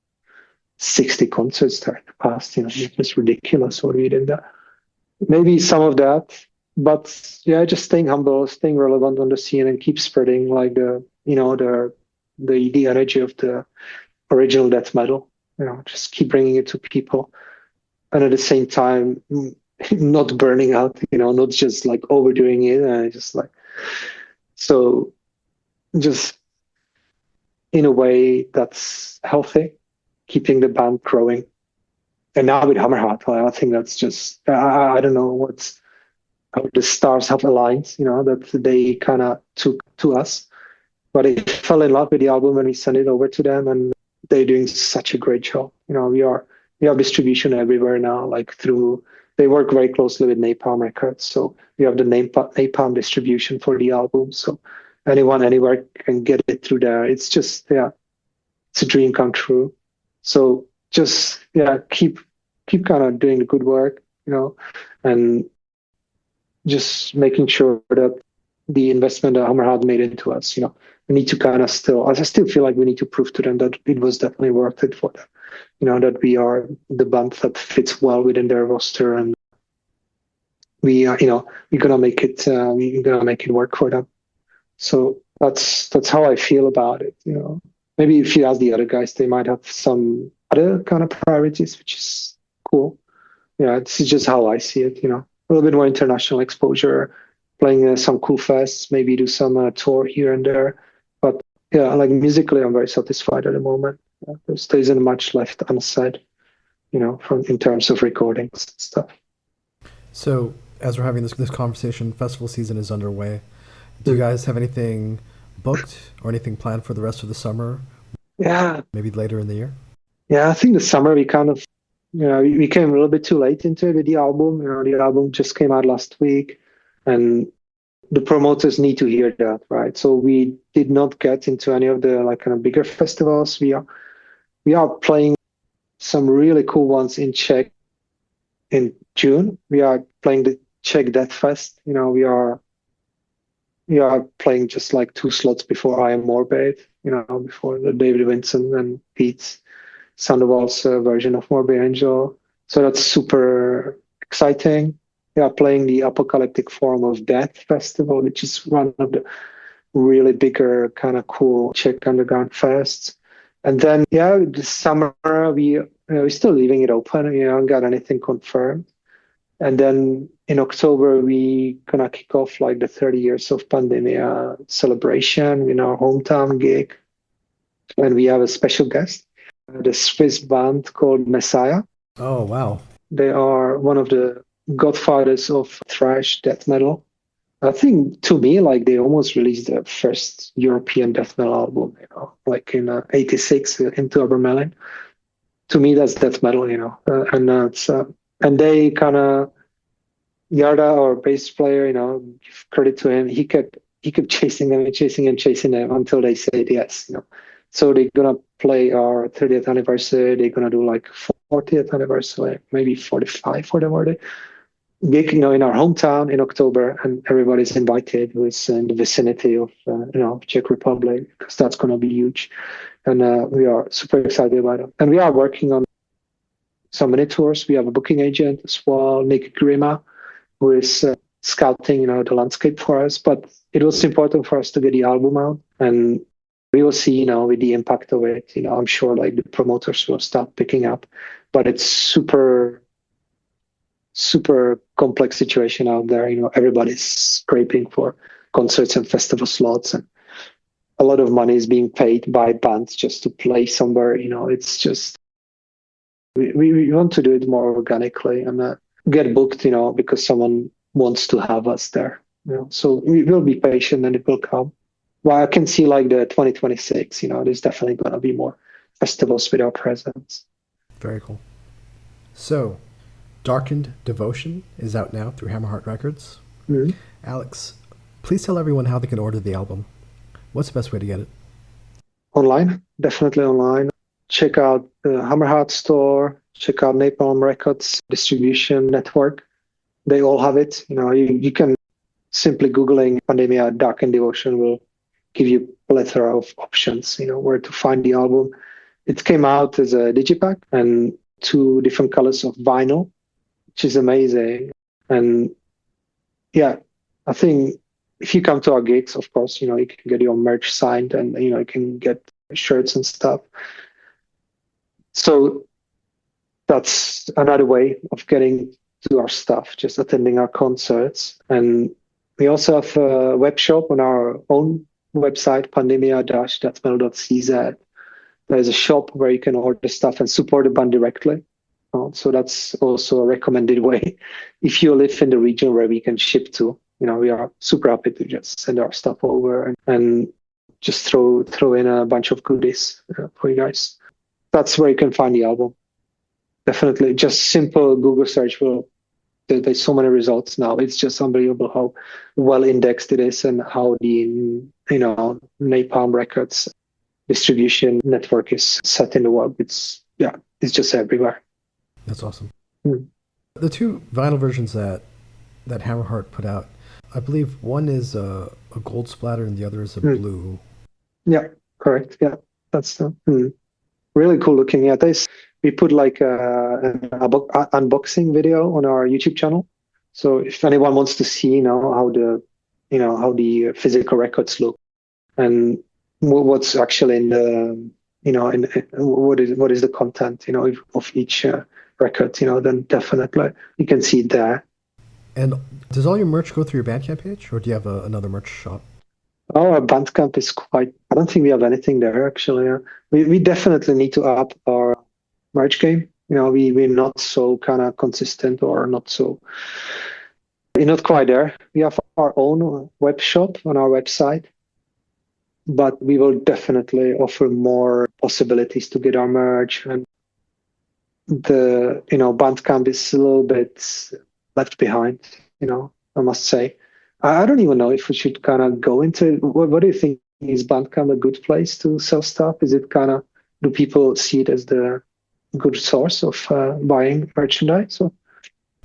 60 concerts there in the past. It's just ridiculous what we did there. Maybe some of that, but yeah, just staying humble, staying relevant on the scene, and keep spreading like the energy of the original death metal. Just keep bringing it to people, and at the same time, not burning out. Not just like overdoing it, and just like so, just in a way that's healthy, keeping the band growing. And now with Hammerheart, I think that's just I don't know what's how the stars have aligned. That they kind of took to us, but I fell in love with the album when we sent it over to them, and they're doing such a great job. We have distribution everywhere now, like through they work very closely with Napalm Records, so we have the Napalm distribution for the album. So anyone anywhere can get it through there. It's just it's a dream come true. So just keep kind of doing the good work, and just making sure that the investment that Hammer had made into us, we need to kind of I still feel like we need to prove to them that it was definitely worth it for them. That we are the band that fits well within their roster, and we're gonna make it work for them. So that's how I feel about it. Maybe if you ask the other guys, they might have some other kind of priorities, which is cool. This is just how I see it. A little bit more international exposure, playing some cool fests, maybe do some tour here and there. But yeah, like musically, I'm very satisfied at the moment. There isn't much left unsaid, from in terms of recordings and stuff. So as we're having this conversation, festival season is underway. Do you guys have anything booked or anything planned for the rest of the summer? Yeah, Maybe later in the year? yeah. I think the summer we kind of, we came a little bit too late into it with the album. The album just came out last week, and the promoters need to hear that, right? So we did not get into any of the like kind of bigger festivals. We are playing some really cool ones in Czech in June. We are playing the Czech Death Fest. We are playing just like 2 slots before I Am Morbid, before the David Vincent and Pete's Sandoval's version of Morbid Angel. So that's super exciting. We are playing the Apocalyptic Form of Death Festival, which is one of the really bigger, kind of cool Czech underground fests. And then, this summer, we're still leaving it open. We haven't got anything confirmed. And then in October, we gonna kick off like the 30 years of Pandemia celebration in our hometown gig. And we have a special guest, the Swiss band called Messiah. Oh, wow. They are one of the godfathers of thrash death metal. I think to me, like they almost released their first European death metal album, like in '86 into Abermelin. To me, that's death metal, and they kind of Yarda, our bass player, give credit to him. He kept he kept chasing them and chasing them until they said yes. So they're gonna play our 30th anniversary. They're gonna do like 40th anniversary, maybe 45 for them already. Gig, in our hometown in October, and everybody's invited who's in the vicinity of, Czech Republic, because that's gonna be huge, and we are super excited about it. And we are working on some mini tours. We have a booking agent as well, Nick Grima, who is scouting, the landscape for us. But it was important for us to get the album out, and we will see, with the impact of it. I'm sure like the promoters will start picking up, but it's super complex situation out there. Everybody's scraping for concerts and festival slots, and a lot of money is being paid by bands just to play somewhere. It's just we want to do it more organically and get booked, because someone wants to have us there. So we will be patient and it will come. Well, I can see like the 2026, there's definitely going to be more festivals with our presence. Very cool. So, Darkened Devotion is out now through Hammerheart Records. Mm-hmm. Alex, please tell everyone how they can order the album. What's the best way to get it? Online, definitely online. Check out the Hammerheart store, check out Napalm Records distribution network. They all have it. You can simply Googling Pandemia Darkened Devotion will give you a plethora of options, where to find the album. It came out as a digipack and 2 different colors of vinyl, which is amazing. And yeah, I think if you come to our gigs, of course, you can get your merch signed and, you can get shirts and stuff. So that's another way of getting to our stuff, just attending our concerts. And we also have a web shop on our own website, pandemia-deathmetal.cz. There's a shop where you can order stuff and support the band directly. So that's also a recommended way. If you live in the region where we can ship to, we are super happy to just send our stuff over and just throw in a bunch of goodies for you guys. That's where you can find the album. Definitely, just simple Google search will. There's so many results now. It's just unbelievable how well indexed it is and how the Napalm Records distribution network is set in the world. It's just everywhere. That's awesome. The 2 vinyl versions that Hammerheart put out, I believe one is a gold splatter and the other is a blue. Yeah, correct. Yeah, that's really cool looking. Yeah, we put like an unboxing video on our YouTube channel. So if anyone wants to see, how the physical records look and what's actually in the, what is the content, of each record, then definitely you can see it there. And does all your merch go through your Bandcamp page, or do you have another merch shop? Oh, our Bandcamp is I don't think we have anything there, actually. We definitely need to up our merch game. We're not so kind of consistent or not quite there. We have our own web shop on our website, but we will definitely offer more possibilities to get our merch. And the, Bandcamp is a little bit left behind, I must say. I don't even know if we should kind of go into it. What do you think? Is Bandcamp a good place to sell stuff? Is it do people see it as the good source of buying merchandise? So,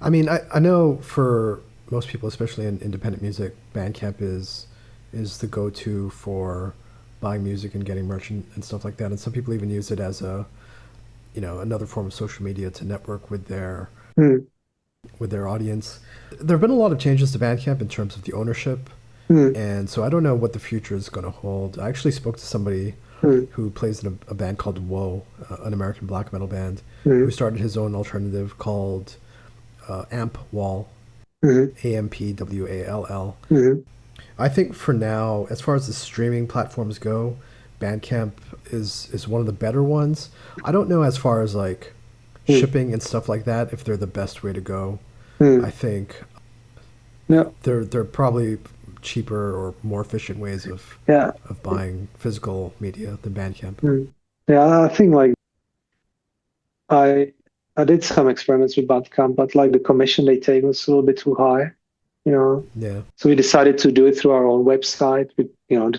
I mean, I know for most people, especially in independent music, Bandcamp is the go-to for buying music and getting merch and stuff like that. And some people even use it as another form of social media to network with their audience. There have been a lot of changes to Bandcamp in terms of the ownership, and so I don't know what the future is going to hold. I actually spoke to somebody who plays in a band called Woe, an American black metal band, who started his own alternative called Amp Wall, AMPWALL. I think for now, as far as the streaming platforms go, Bandcamp is one of the better ones. I don't know as far as like shipping and stuff like that, if they're the best way to go. I think they're probably cheaper or more efficient ways of buying physical media than Bandcamp. Yeah, I think like I did some experiments with Bandcamp, but like the commission they take was a little bit too high. you know. Yeah. So we decided to do it through our own website. With,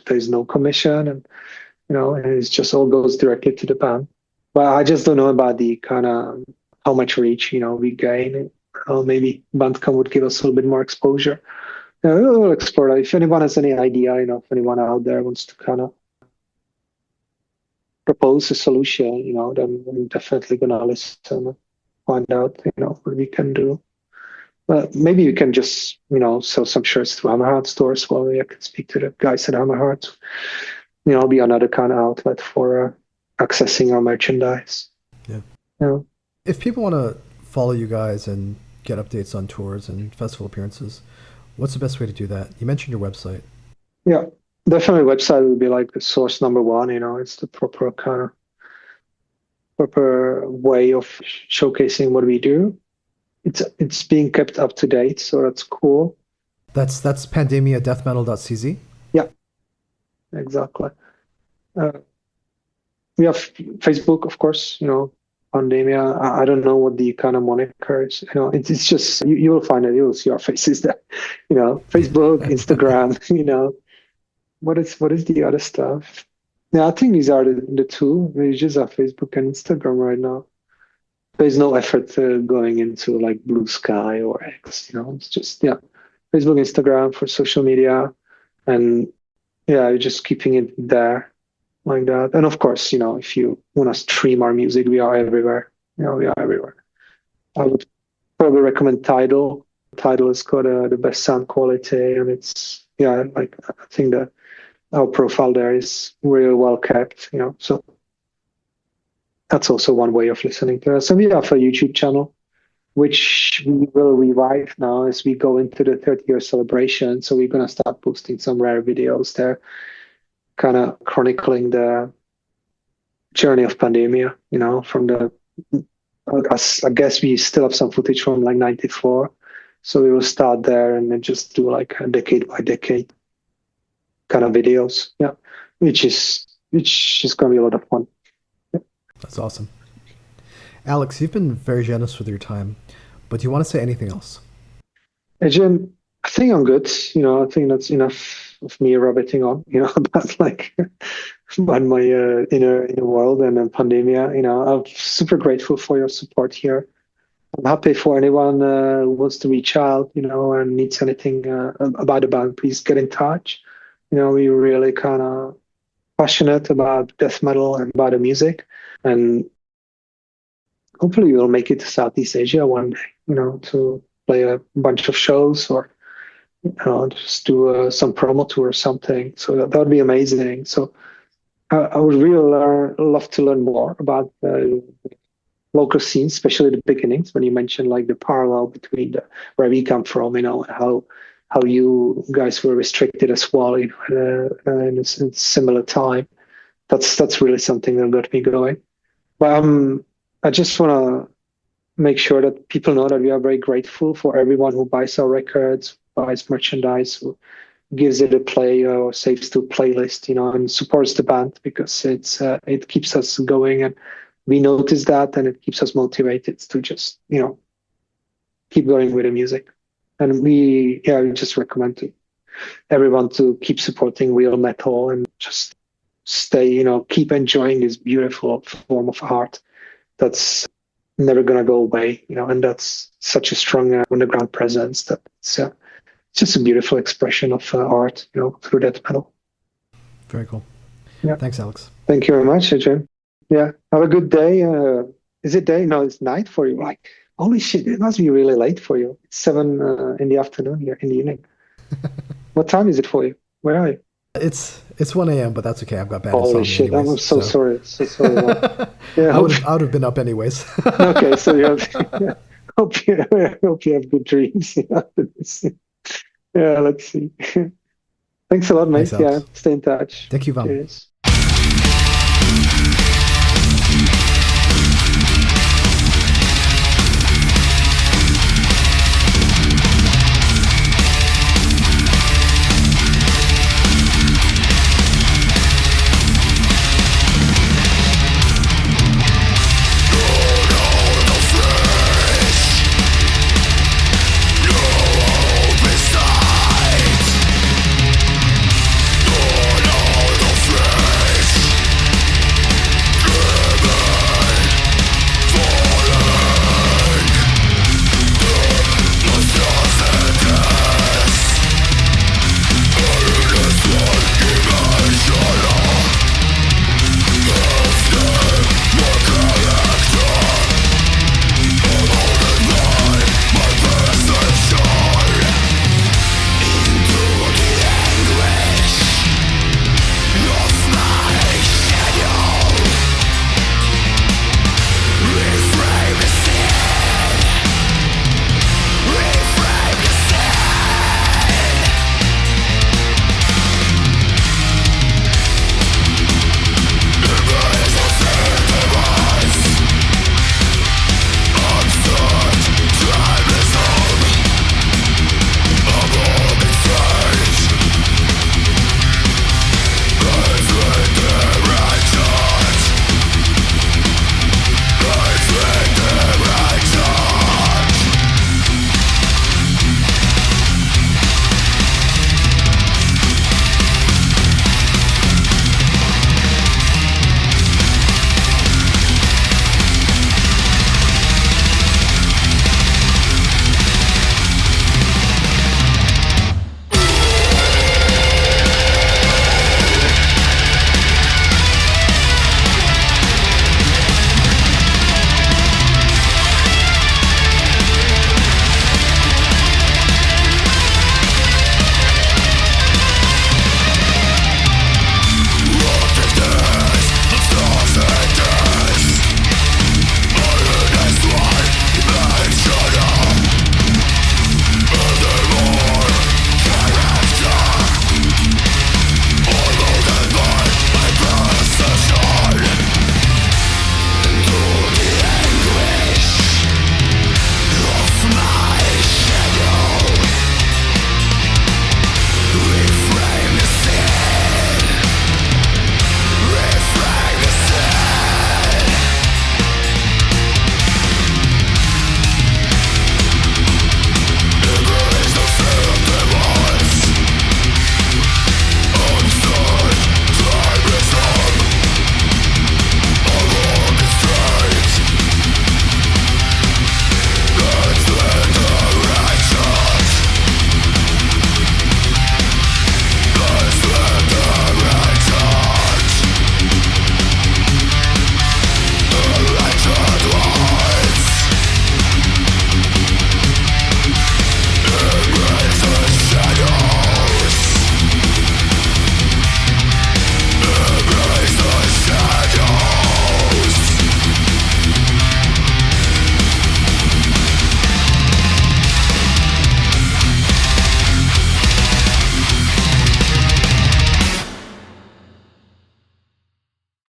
there's no commission, and and it's just all goes directly to the band. But I just don't know about the kind of how much reach we gain. Maybe Bandcamp would give us a little bit more exposure. We'll explore that. If anyone has any idea, if anyone out there wants to kind of propose a solution, then I'm definitely gonna listen and find out, what we can do. But maybe you can just, sell some shirts through Hammerheart stores. Well, I can speak to the guys at Hammerheart. Be another kind of outlet for accessing our merchandise. Yeah. If people want to follow you guys and get updates on tours and festival appearances, what's the best way to do that? You mentioned your website. Yeah, definitely website would be like the source number one, it's the proper way of showcasing what we do. It's being kept up to date, so that's cool. That's pandemia-deathmetal.cz? Yeah, exactly. We have Facebook, of course, Pandemia. I don't know what the kind of moniker is. It's just, you will find it. You will see our faces there. Facebook, Instagram, what is the other stuff? Yeah, I think these are the two. We just have Facebook and Instagram right now. There's no effort going into like Blue Sky or X, it's just, Facebook, Instagram for social media. And you're just keeping it there like that. And of course, if you want to stream our music, we are everywhere. We are everywhere. I would probably recommend Tidal. Tidal has got the best sound quality, and it's, I think that our profile there is really well kept, so that's also one way of listening to us. And we have a YouTube channel, which we will revive now as we go into the 30-year celebration. So we're going to start posting some rare videos there, kind of chronicling the journey of Pandemia, from I guess we still have some footage from like 94. So we will start there and then just do like a decade by decade kind of videos. Yeah. Which is going to be a lot of fun. Yeah. That's awesome. Alex, you've been very generous with your time, but do you want to say anything else? Jim, I think I'm good. I think that's enough of me rabbiting on, about my inner world and then Pandemia. I'm super grateful for your support here. I'm happy for anyone who wants to reach out, and needs anything about the band. Please get in touch. We're really kind of passionate about death metal and about the music, and hopefully we'll make it to Southeast Asia one day, to play a bunch of shows or, just do some promo tour or something. So that would be amazing. So I would really love to learn more about local scenes, especially the beginnings, when you mentioned like the parallel between where we come from, how you guys were restricted as well, in a similar time. That's really something that got me going. But I just want to make sure that people know that we are very grateful for everyone who buys our records, buys merchandise, who gives it a play or saves to a playlist, and supports the band, because it keeps us going, and we notice that, and it keeps us motivated to just keep going with the music. And we just recommend to everyone to keep supporting real metal and just stay, keep enjoying this beautiful form of art that's never gonna go away, and that's such a strong underground presence that it's just a beautiful expression of art, through death metal. Very cool. Yeah. Thanks, Alex. Thank you very much, Jim. Yeah. Have a good day. Is it day? No, it's night for you. Like, holy shit, it must be really late for you. It's 7 in the afternoon here, in the evening. What time is it for you? Where are you? It's 1 a.m., but that's okay. I've got bad Holy insomnia shit, anyways, I'm so sorry. So sorry. Yeah, I would have been up anyways. Okay, so you have, hope you have good dreams. Yeah, let's see. Thanks a lot, mate. Thanks, Alex. Yeah, stay in touch. Thank you, Vam. Cheers.